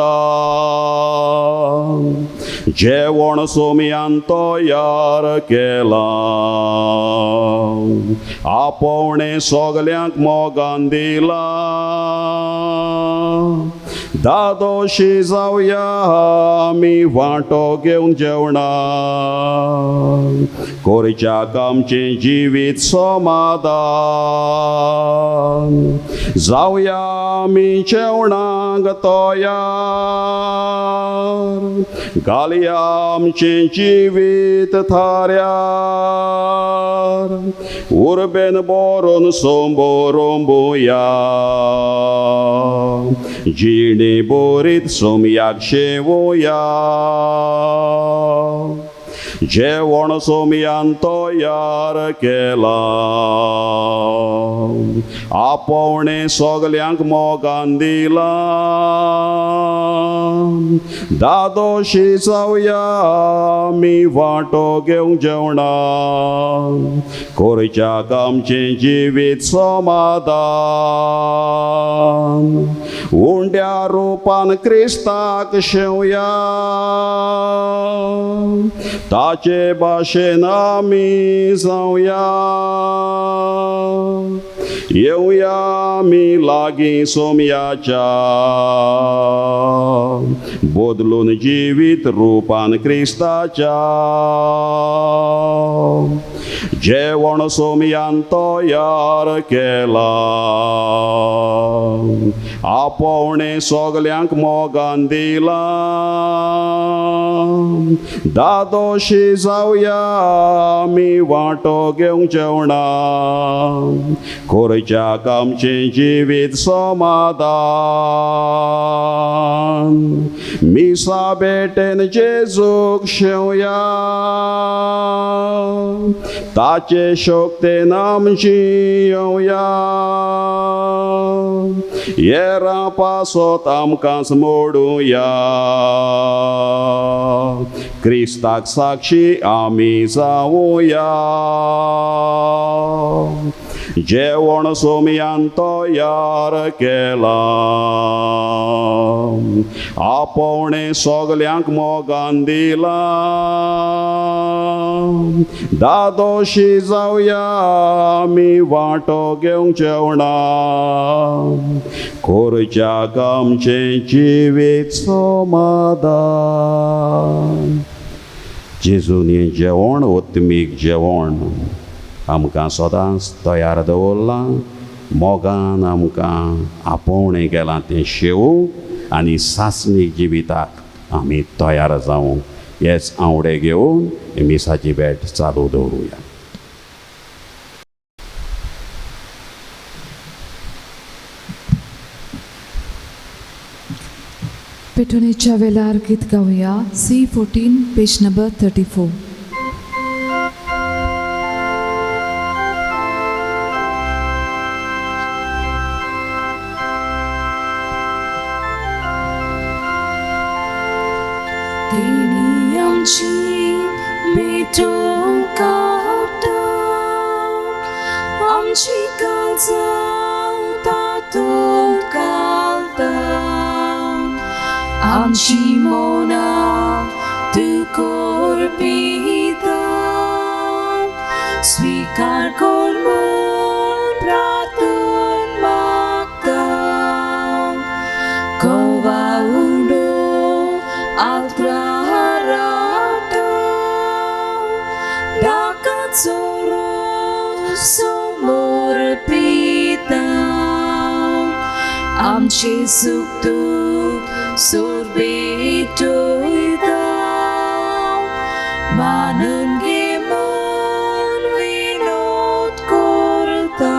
जेवण सोमयान तयार केला आपोवणे सगल्यांक मोगान दिला दादोशी जाऊया आम्ही वांटो घेवन जेवणाक कोरच्याक आमचें जिवीत समाधान जाऊया आमी जेवणाक तयार घालया आमचें जिवीत थाऱ्यार उर्बेन बरोवन सोंबोरोंबुया जिणे बोरीत सोमयाक शेवुया जेवण सोमयान तयार केला आपोवणे सगल्यांक मोगान दिला दादोशी जावया आमी वांटो घेवंक जेवणाक कोरच्याक आमचें जिवीत समाधान उंड्या रुपान क्रिस्ताक शेवया ताचे भाशेन आमी जावया येवया आमी लागीं सोमयाच्या बदलून जिवीत रुपान क्रिस्ताच्या जेवण सोमयान तयार केला आपोवणे सगल्यांक मोगान दिला दादोशी जावया आमी वांटो घेवंक जेवणाक कोरच्याक आमचें जिवीत समाधान मिसा बेटेन जेजूक शेवया ताचे शोक्तेन आमची येवया येरा पासत आमकांच मोडुया क्रिस्ताक साक्षी आमी जावुया जेवण सोमयान तयार केला आपोवणे सगल्यांक मोगान दिला दादोशी जावया आमी वांटो घेवंक जेवणाक कोरच्याक आमचें जिवीत समाधान जेजून हें जेवण ओत्मीक जेवण आमकां सदांच तयार दवरलां मोगान आमकां आपोवणें केलां तें शेवूंक आनी सासणीक जिविताक आमी तयार जावंक हेच आवडे घेवन मिसाची भेट चालू दवरुया. पेटोनेच्या वेळार गीत गावया C14 पेज नंबर 34. तेणी आमची भेटूंक कावता आमची काळजां तातूंत घालता आमची मोना तू कोरपिता स्वीकार कर म्हूण प्रार्थून मागता कोवा उडो आल्त्राराटा दाकाचो रोस समोर पिता आमचे सुख दूख सोर्बेटोयता मानून घे म्हूण विनोद करता.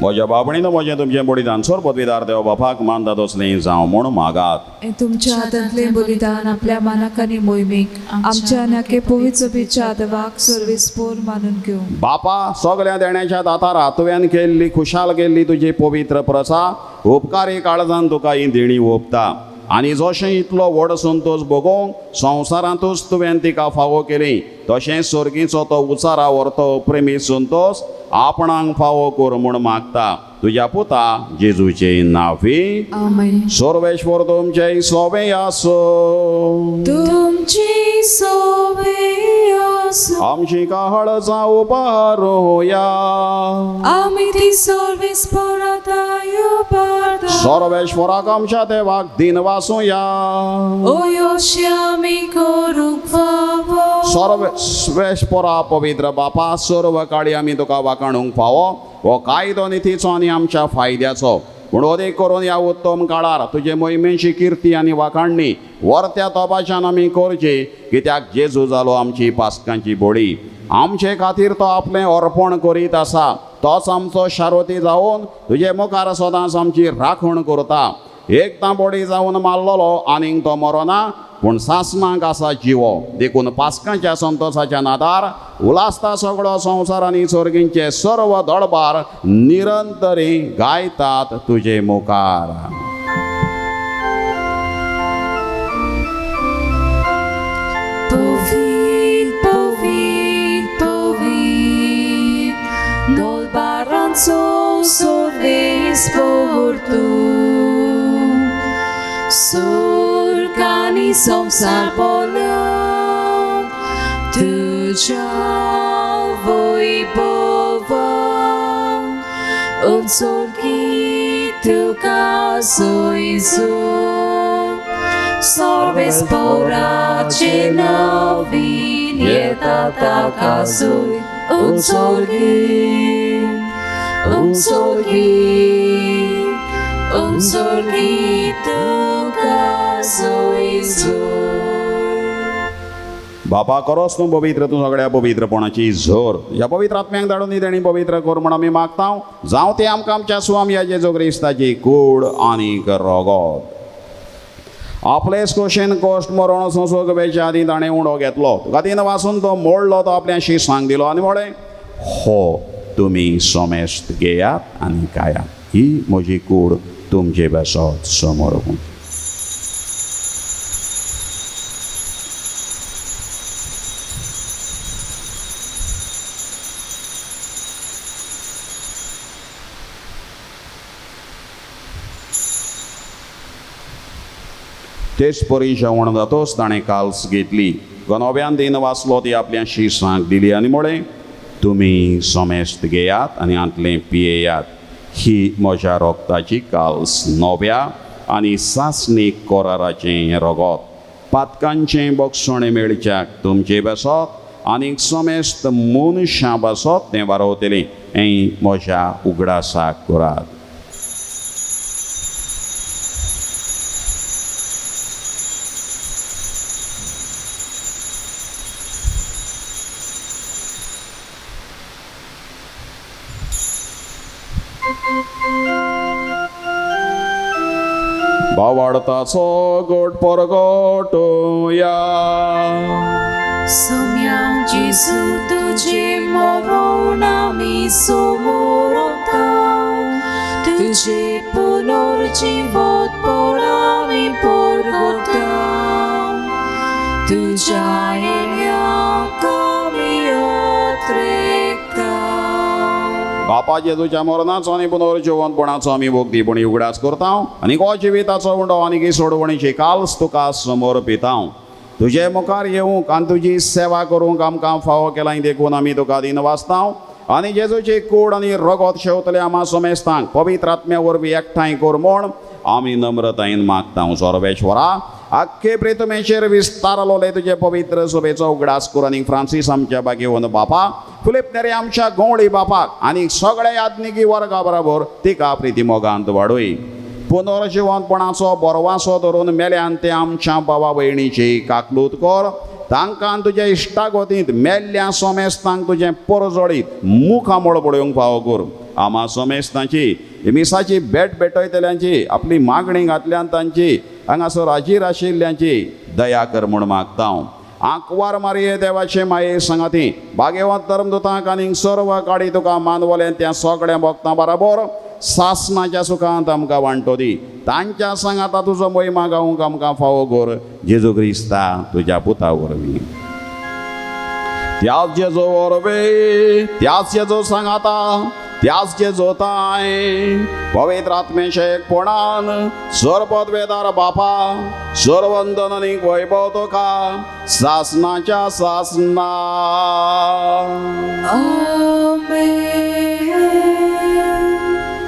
म्हज्या बाबणीन म्हजें तुमचें बलिदान सोर पदवीदार देव बापाक मान दादोसलें जावं म्हूण मागात. हे तुमच्या हातांतलें बलिदान आपल्या मानाक आनी मोहिमेक आमच्या नाके पवित्र बिच्या देवाक सर्वेस्पोर मानून घेवं. बापा सगल्या देण्याच्या दातार तुवें केल्ली खुशाल केल्ली तुजी पवित्र प्रसा उपकारी काळजान तुका ही देणी ओंपता आनी जशें इतलो व्हड संतोश भोगोवंक संवसारांतूच तुवें तिका फावो केली तशेंच सर्गीचो तो उचारा व्हरतो प्रेमी संतोश आपणाक फावो कर म्हूण मागता तुज्या पुता जेजूचे नांवी आमेन. सर्वेश्वर तुमचे सोबे आसो. तुमची सोबे आसूं आमची काहळचा उपहार होया आमी ती सर्वेस्पराताय पारता सर्वेश्वराक आमच्या देवाक दिन वासूया ओयोशी आमी करूंक फावो सर्वेश्वरा पवित्र बापा सर्व काळी आमी तुका वाखाणूंक फावो हो कायदो नितीचो आनी आमच्या फायद्याचो पूण अदेक करून ह्या उत्तम काळार तुजे मोहिमेची कीर्ती आनी वाखाणणी वर्त्या तोपाच्यान आमी करची कित्याक जेजू जालो आमची पास्कांची बळी आमचे खातीर तो आपलें अर्पण करीत आसा तोच आमचो शारोती जावन तुजे मुखार सदांच आमची राखण करता एकदां बळी जावन मारलेलो आनीक तो मरोना पूण सासणाक आसा जिवो देखून पास्कांच्या संतोशाच्या नादार उलासता सगळो संवसार आनी सर्गींचे सर्व दळबार निरंतरी गायतात तुजे मुखार Povit, povit, povit Dolbaranzo sorvesportu Surcani संसार polak Tuja voibowa Unsorgi tuka soizun Sorvesporace nowin Yetata kazuj Unsorgi tuka soizun बापा करोस तूं पवित्र तूं सगळ्या पवित्रपणाची झोर ह्या पवित्र आत्म्याक धाडून तेणी पवित्र कर म्हण आमी मागता जावं ते आमकां आमच्या स्वामी जेजू क्रिस्ताची कूड आनीक रगत आपलेच कोशेन कोश्ट मरण संसोग वेच्या आदी ताणें उंडो घेतलो तुका तीन वाचून तो मोडलो तो आपल्या शिसांक दिलो आनी म्हळें हो तुमी सोमेस्त घेयात आनी खायात ही म्हजी कूड तुमचे बेसत समोर तेच परी जेवण जातोच ताणें काल्स घेतली गनोव्यान दिन वाचलो ती आपल्या शिसांक दिली आनी म्हळें तुमी सोमेस्त घेयात आनी आंतलें पियेयात ही म्हज्या रोगताची काल्स नव्या आनी सासणीक कोराराचें रगत पातकांचें बक्षण मेळच्याक तुमचे बसत आनीक सोमेस्त मनशां बसत तें वारोवतलें हें म्हज्या उगडासाक करात बावाडताचो गोड परगटोया Somiam Jesu tuझे मरण आमी समोरता तुझे पुनर्जीवत पर आमी परगटा तुझ्या येण्याक आमी अत्रेकता बापा जेजूच्या मरणाचो आनी पुनर्जीवनपणाचो आमी भोगतीपणी उगडास करता आनी हो जिविताचो उंडो आनी ही सोडवणीची काल्स तुका समर्पिता तुजे मुखार येवंक आनी तुजी सेवा करूंक आमकां फावो केलां देखून आमी तुका दिन वाचता आनी जेजूची कूड आनी रगत शेवतले आमा समेस्तांक पवित्र आत्म्या वरवीं एकठांय कर म्हूण आमी नम्रतायेन मागता सर्वेश्वरा आख्खे प्रेतमेचेर विस्तारलोले तुजे पवित्र सभेचो उगडास कर आनी फ्रांसीस आमच्या बागेवन बापा फिलिप नेरे आमच्या गोंवळी बापाक आनी सगळे याज्ञिकी वर्गा बरोबर तिका प्रिती मोगांत वाडय पुनर्जीवनपणाचो बरवासो धरून मेल्यान ते आमच्या भावा भयणीची काकलूत कर तांकां तुज्या इश्टागतींत मेल्ल्या समेस्तांक तुजें परजळीत मुखामळ पडोवंक फावो कर आमा समेस्तांची मिसाची भेट भेटयतल्यांची आपली मागणी घातल्यान तांची हांगासर हाजीर आशिल्ल्यांची दया कर म्हूण मागता आंकवार मारये देवाचे माये सांगाती भाग्यवंत धर्मदूतांक आनी सर्व काडी तुका मानवलें त्या सगळ्या भक्तां बरोबर सासणाच्या सुखांत आमकां वांटो दी तांच्या सांगाता तुजो महिमा गावूंक आमकां फावो कर जेजू क्रिस्ता तुज्या पुता वरवीं त्याच जेजू वरवीं त्याच जेजू सांगाता त्याच जे जोताय पवित्र आत्मेचे एकपणान सर्वपद वेदार बापा सर्ववंदन आणि वैभव तोका सासनाच्या सासना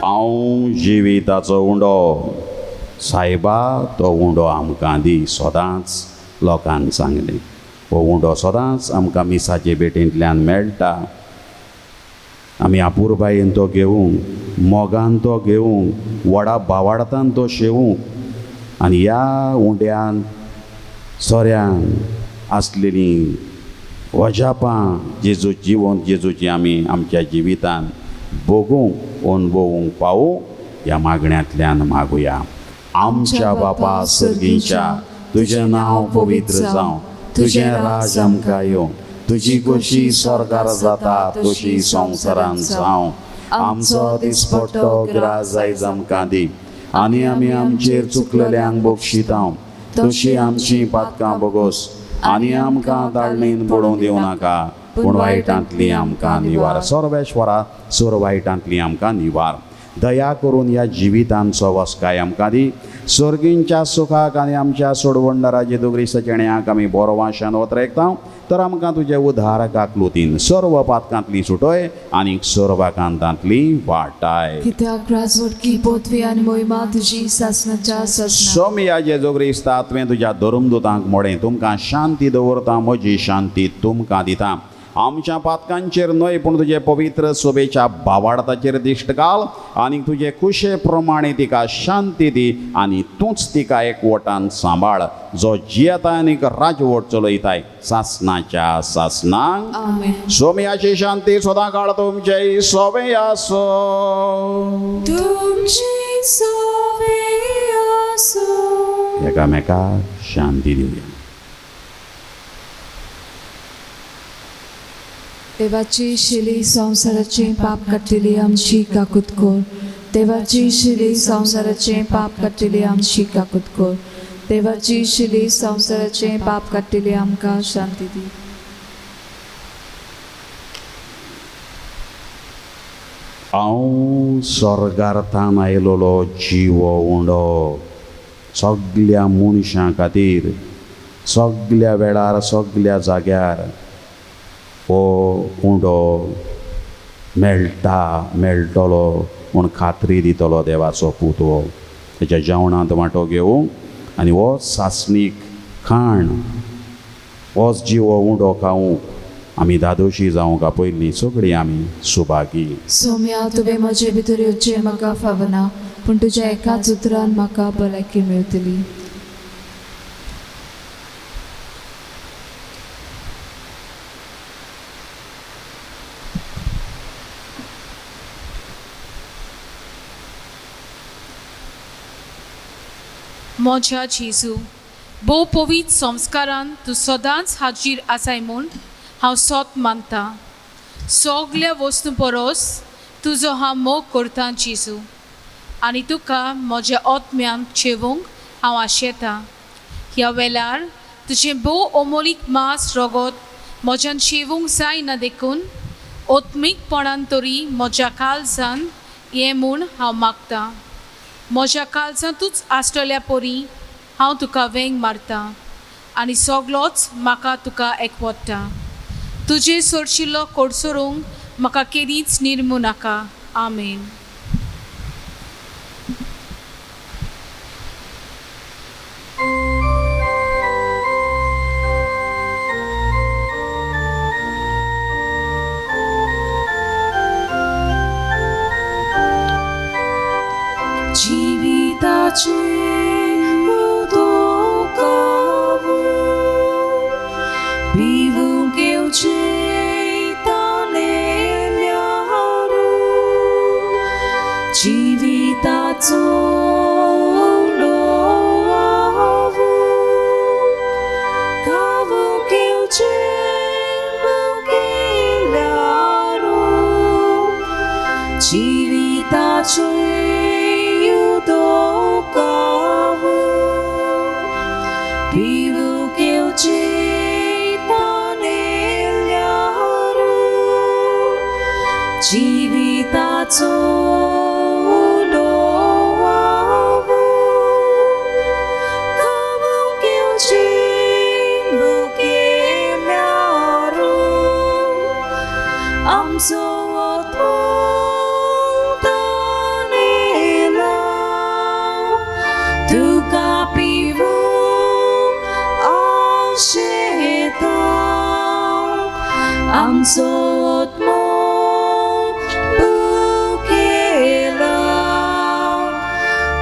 हांव जिविताचो उंडो सायबा तो उंडो आमकां दी सदांच लोकांक सांगलें हो उंडो सदांच आमकां मिसाचे भेटेंतल्यान मेळटा आमी आपुरबायेन तो घेवंक मोगान तो घेवंक व्हडा भावार्थान तो शेवूंक आनी ह्या उंड्यान सोऱ्यान आसलेलीं वजापां जेजू जिवन जेजूची आमी आमच्या जिवितान भोगूंक अनुभवूंक पावूं ह्या मागण्यांतल्यान मागुया. आमच्या बापा सर्गीच्या तुजें नांव पवित्र जावं, तुजें राज आमकां येवं, तुजी कशी स्वर्गार जाता तशी संवसारान जावं. आमचो दिसपट्टो ग्रास आयज आमकां दी आनी आमी आमचेर चुकलेल्यांक बक्षितांव तशी आमची पातकां बोगोस आनी आमकां दाळणेन पडूंक दिवं नाका पूण वायटांतली आमकां निवार. सर्वेश्वरा सोर वायटांतली आमकां निवार. दया करून ह्या जिवितांचो वस्काय आमकां दी. सर्गींच्या सुखाक आनी आमच्या सोडवंडरा जेजू क्रिस्ताचेण्याक आमी बरो वाशान वतरेकता तर आमकां तुजे उद्धारकाक लोतीन सर्व पातकांतली सुटोय आनी सर्वाकांतांतली वाटाय. कित्याक राजवटकी पोतवी आनी मोहिमा तुजी सासनाच्या सासना. सोमिया जेजू क्रिस्ता तुवें तुज्या धर्मदूतांक मोडें तुमकां शांती दवरता म्हजी शांती तुमकां दिता. आमच्या पातकांचेर न्हय पूण तुजे पवित्र सोबेच्या भावार्थाचेर दिश्ट घाल आनी तुजे कुशे प्रमाणे तिका शांती दी आनी तूंच तिका एकवटान सांबाळ जो जियेता आनी राजवट चलयताय सासनाच्या सासनांक. आमेन. सोमयाची शांती सदां काळ तुमचे सोबे आसो. तुमची सोबे आसो. एकामेकाक शांती दिवया. देवाची शिली संसाराचे पाप काडटली आमची काकूत कोर. देवाची शिली संसाराचे पाप काडटली आमची काकूत कोर. देवाची शिली संसाराचे पाप काडटली आमकां शांती दी. हांव स्वर्गार्थान आयलोलो जीव उंडो सगळ्या मनशां खातीर सगळ्या वेळार सगळ्या जाग्यार हो उंडो मेळटलो म्हूण खात्री दितलो देवाचो पूत हो. तेच्या जेवणांत वांटो घेवंक आनी हो सासणीक खाण होच जीव उंडो खावंक आमी दादोशी जावंक पयलीं सगळीं आमी सुभागी. सोम्या तुवें म्हजे भितर येवचें म्हाका फावना पूण तुज्या एकाच उतरान म्हाका भलायकी मेळटली. मोज्या जेजू भोव पवित्र संस्कारान तूं सदांच हाजीर आसाय म्हूण हांव सोत मानता. सगळ्या वस्तू परस तुजो हांव मोग करतां जेजू आनी तुका म्हज्या आत्म्यान चेवूंक हांव आशेतां. ह्या वेळार तुजें भोव अमोलीक मास रगत म्हज्यान चेवूंक जायना देखून आत्मीकपणान तरी म्हज्या काळजान ये म्हूण हांव मागतां. म्हज्या काळजांतूच आसतल्या परी हांव तुका वेंग मारतां आनी सगळोच म्हाका तुका एकवटा. तुजे सोडशिल्लो कोडसोरूंक म्हाका केदींच निर्मू नाका. आमेन. जिविताचे उदक पिवूंक येवचें ताणेल्यार जिविताचो लोवाव खावूंक येवचें मागेल्यार जिविताचो जिविताचो जिविताचो उडोवावो कामां घेवची बुकेल्यारू आमचो तानेला तुका पिवू आशेता आमचो बुकेला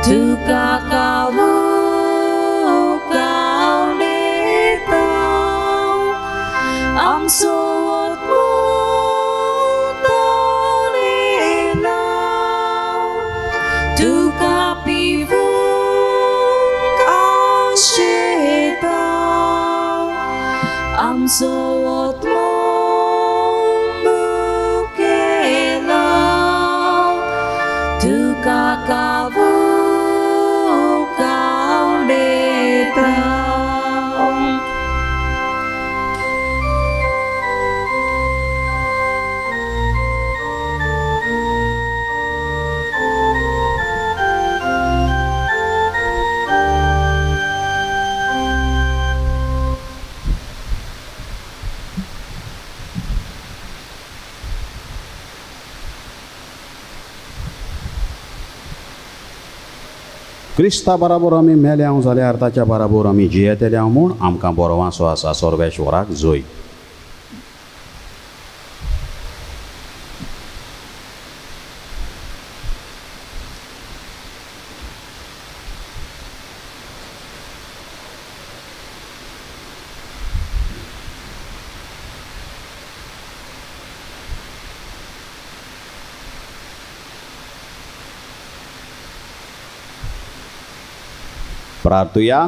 तुका कावू कावलेता आमचो तुका पिवू आशेता आमचो बुकेला तुका कावू कावडेता क्रिस्ता बराबर आमी मेल्याव जाल्यार ताच्या बराबर आमी जियेतल्या म्हूण आमकां बरो वांसो आसा सर्वेश्वराक जय. प्रार्थुया.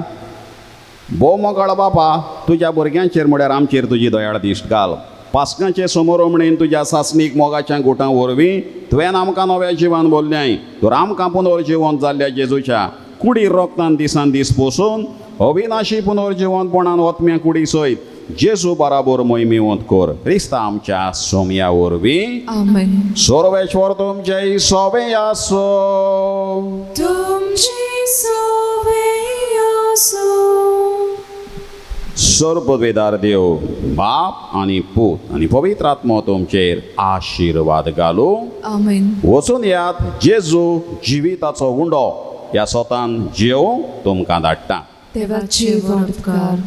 भोव मोगाळ बापा, तुज्या भुरग्यांचेर म्हळ्यार आमचेर तुजी दयाळ दिश्ट घाल. पास्कांचे समोर म्हणून तुज्या सासणीक मोगाच्या गुटां वरवीं तुवें आमकां नव्या जिवन बोल्ल्याय. तर आमकां पुनर्जिवंत जाल्ल्या जेजूच्या कुडी रोगतान दिसान दीस पोसून अविनाशी पुनर्जिवंतपणान वतम्या कुडी सयत जेजू बराबर मोहिमेवंत कर. क्रिस्ता आमच्या सोमया वरवीं. आमेन. सर्वेश्वर तुमचे सोबे आसो. तुमची सोबे आसो. सर्ववेदार देव बाप आनी पूत आनी पवित्र आत्मो तुमचेर आशिर्वाद घालू. आमेन. वचून यात. जेजू जिविताचो उंडो ह्या सोतान जेव तुमकां धाडटा. देवाचे वरदकार.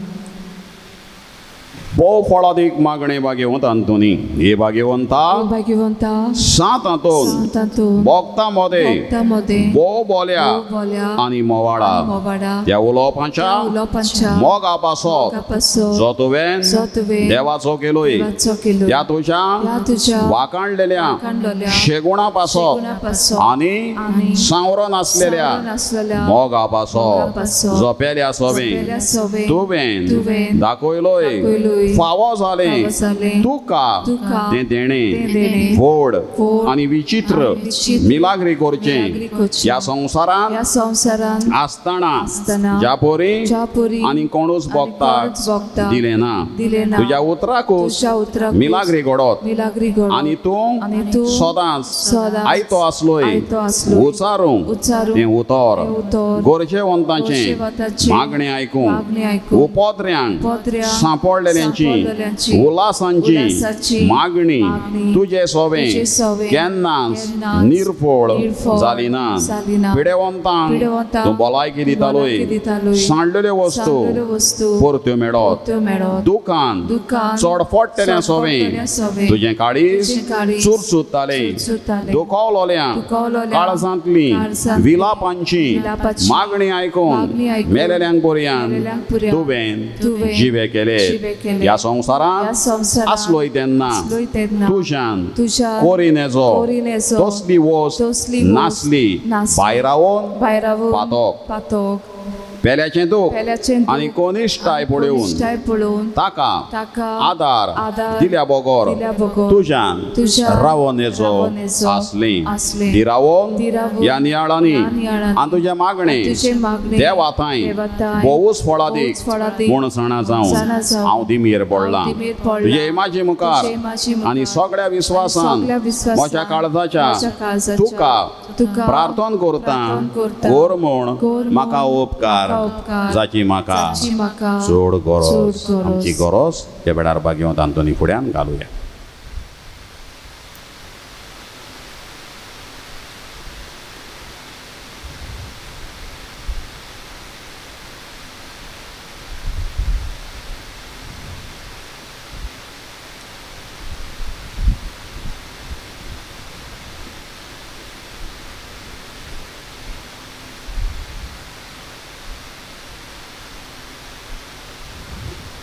भोव फळादीक मागणे भाग्यवंतान तुनी. हे भाग्यवंता भाग्यवंता सात हातून सांतातून भोगता मोदे भक्तामध्ये भोव बोल्या बोल्या आनी मोवाडा मोवाडा त्या उलोवपाच्या उलोवपाच्या मोगा पासत कापासो जो तुवें देवाचो केलोय देवाचो केलो त्या या तुज्या तुझ्या वाकाणलेल्या वाकाणलेल्या शेगुणा पासत पासो आनी सावरण असलेल्या असलेल्या मोगा पासत पासो जोपेल्या सोबे सोबे तुवें तुवें दाखयलोय दाखयलोय फावो जाले फावो जाले तुका तुका तें देणें देणें व्हड व्हड आनी विचित्र आनी विचित्र मिलाग्री करचें मिलाग्री करचें ह्या संवसारान या संसारान आसतना आसतना ज्या पोरी ज्या पोरी आनी कोणूच आनी कोणूच भोगताक भोगताक दिलें ना दिलें ना. तुज्या उतराकूच तुज्या उतराकूच मिलाग्री घडोत मिलाग्री घडोत आनी आनी तूं तूं सदांच सदांच आयतो आसलोय आयतो आसलोय उचारूंक उच्चारूंक तें उतर तें उतर गोरजेवंताचें गोरजेवंताचें मागणें मागणें आयकूंक आयकूंक उपोत्र्यांक उपोत्र्यांक सांपडलेल्यांची सांपडलेल्यांची उल्हासांची उल्हासाची मागणी मागणी तुजें सोबें तुजें सोबें केन्नाच केन्नाच निर्फळ निर्फळ जाली ना. जाली ना. पिडेवंतांक पिडेवंतांक तूं भलायकी दितालोय भलायकी दितालोय. सांडलेल्यो वस्तू सांडलेल्यो वस्तू परत्यो मेळत परत्यो मेळत. दुकान दुकान चडफडटेल्या चडफडटेल्या सोबें सोबें तुजें काळीज तुजें काळीज चुरचुरतालें चुरचुरतालें. दुखवलोल्या दुखवलोल्या काळजांतली काळजांतली विलापांची विलापाची मागणी आयकून मागणी आयकून मेलेल्यांक पर्यान मेलेल्यांक पर्यान तुवें जिवे केले. जिवे केले. ह्या या संवसारान संवसारान आसलोय तेन्ना आसलोय तेन्ना तुज्यान तुज्यान कोरिनेजो कोरिनेजो तसली वस्त तसली वस्त नासली नासली. भायर रावून भायर रावून पातोक. पातोक पेल्याचें दूख पेल्याचें आनी दूख कोनिश्टाय आनी पळोवन कोनिश्टाय पळोवन ताका ताका आदार आदार दिल्या बगोर दिल्या बगोर तुज्यान तुज्यान रावोन येजो रावोन आसली आसली. ती रावोन ती रावोन ह्या नियाळांनी ह्या नियाळांनी आनी तुजे मागणे तुजे मागणे देवाताय देवाताय भोवूच फळादीक भोवूच फळादीक म्हूण सणां सणां जावन जावन हांव दिमेर पडलां हांव दिमेर पडलां. तुजे इमाचे मुखार तुजे इमाचे मुखार आनी सगळ्या विस्वासान सगळ्या विस्वासान म्हज्या काळजाच्या म्हज्या काळजाच्या तुका प्रार्थना करता प्रार्थना करता. कोर म्हूण कोर म्हूण म्हाका उपकार म्हाका उपकार जाची म्हाका जाची म्हाका चड गरज चड गरज. आमची गरज त्या बेडार बागेवंत आंतोनी फुड्यान घालुया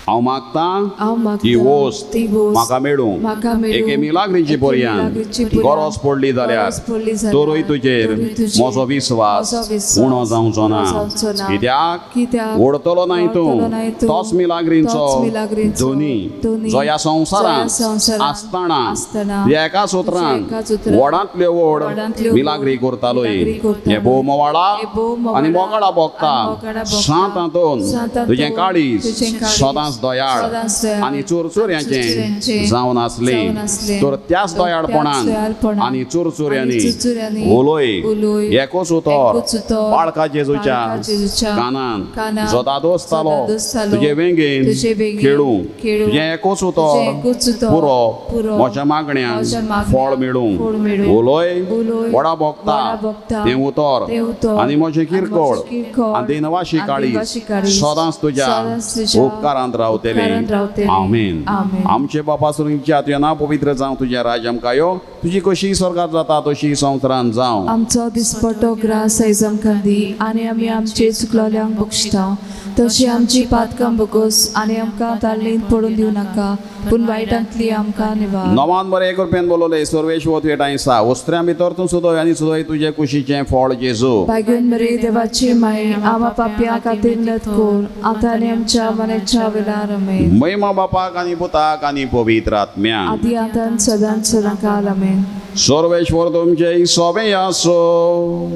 हांव मागतां हांव मागतां ती वोस्त ती वोस्त म्हाका मेळूंक म्हाका मेळूंक एके मिलाग्रीची एके पर्यान मिलाग्रीची पर्यान गरज पडली जाल्यार गरज पडली जाल्यार तोरूय तुजेर तोरूय तुजेर म्हजो विस्वास म्हजो विस्वास उणो जावचो ना उणो जावचो ना. कित्याक कित्याक ओडतलो नाय ओडतलो नाय तूं तूं. तोच मिलाग्रींचो तोच मिलाग्रींचो दोनी दोनी जो ह्या संवसारांत जो ह्या संवसारांत आसतना आसतना ह्या एका सुत्रान एका सुत्रान वडांतल्यो वड वडांतल्यो मिलाग्री वड करतालोय मिलाग्री करतालो. हे भोव मोवाळा हे भोव मोवाळा आनी मोगाळा भोगता आनी मोगाळा भोगता. शांतांतून शांतांतून तुजें काळीज तुजें काळीज सदांच दोयाळ सदांच दयाळ आनी चुरचुऱ्याचें चुरचुऱ्यांचें जावन आसलें जावन आसलें. तर त्याच दोयाळपणान दोयाळपणान आनी चुरचुऱ्यांनी आनी चुरचुऱ्यांनी उलोय उलोय एकूच उतर एकूच उतर बाळका जेजूच्या बाळका जेजूच्या कानान कानान जो दादो आसतालो जो दादो आसतालो तुजे वेंगेन तुजे वेंगेन खेळूंक खेळूंक तुजें एकूच तुजें उतर एकूच उतर पुरो पुरो म्हज्या मागण्यान म्हज्या मागण्यान फळ फळ मेळूंक मेळूंक उलोय उलोय वडा भोगता वडा भोगता तें उतर तें उतर आनी म्हजें किरकोळ म्हजें किरकोळ आनी दिनवाशी आनी काळीज दिनवाशी काळीज सदांच तुज्या सदांच तुज्या उपकारांत रावतलें उपकारांत रावतलें. आमेन आमेन. आमचे बापा सुरंच्या तुजें नांव पवित्र जावं तुजें राज आमकां यो तुजी कशी स्वर्गांत जाता तशी संवसारांत जावं आमचो दिसपटो ग्रास आयज आमकां दी आनी आमी आमचे चुकलोल्यांक बक्षिता तशी आमची पातकां बगोस आनी आमकां ताळणेंत पडून दिवं नाका पूण वायटांतली आमकां निवार नोमान बरें एक रुपयान बोलोले सर्वेश्वर तुवें टायसा वस्त्र्यां भितर तूं सुदय आनी सुदय तुजे कुशीचें फळ जेजू भाग्यवन मरे देवाची माय आमा पापया खातीर नत कोर आतां आनी आमच्या मनाच्या वेळार आमेन महिमा बापाक आनी पुताक आनी पवित्र आत्म्याक आदी आतां सदांच सदांकाल आमेन सर्वेश्वर तुमचे सोबे आसो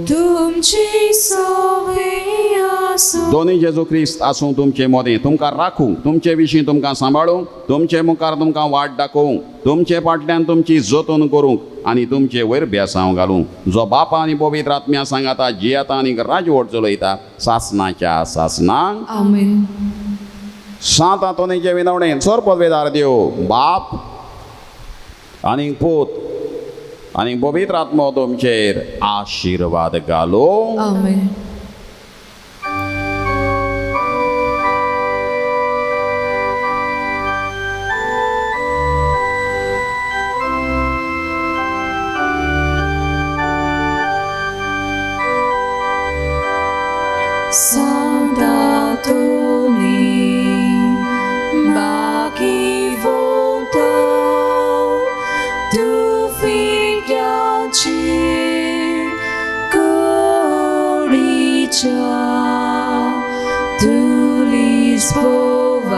तुमची सोबे आसूं दोनी जेजू क्रिस्त आसूं तुमचे मोदें तुमकां राखूंक तुमचे विशीं तुमकां सांबाळूंक तुमचे मुखार तुमकां वाट दाखोवंक तुमचे फाटल्यान तुमची जतन करूंक आनी तुमचे वयर बेसांव घालूंक जो बापा आनी पवित्र आत्म्या सांगाता जियेता आनी राजवट चलयता सासनाच्या सासनाक आमेन सांत आंतोनीचे विनवणेन चोर पदवेदार देव बाप आनी पूत आनी पवित्र आत्मो तुमचेर आशिर्वाद घालो आमेन Santatoni Bhagivanta Tu figliaci Coricia Tu li spoval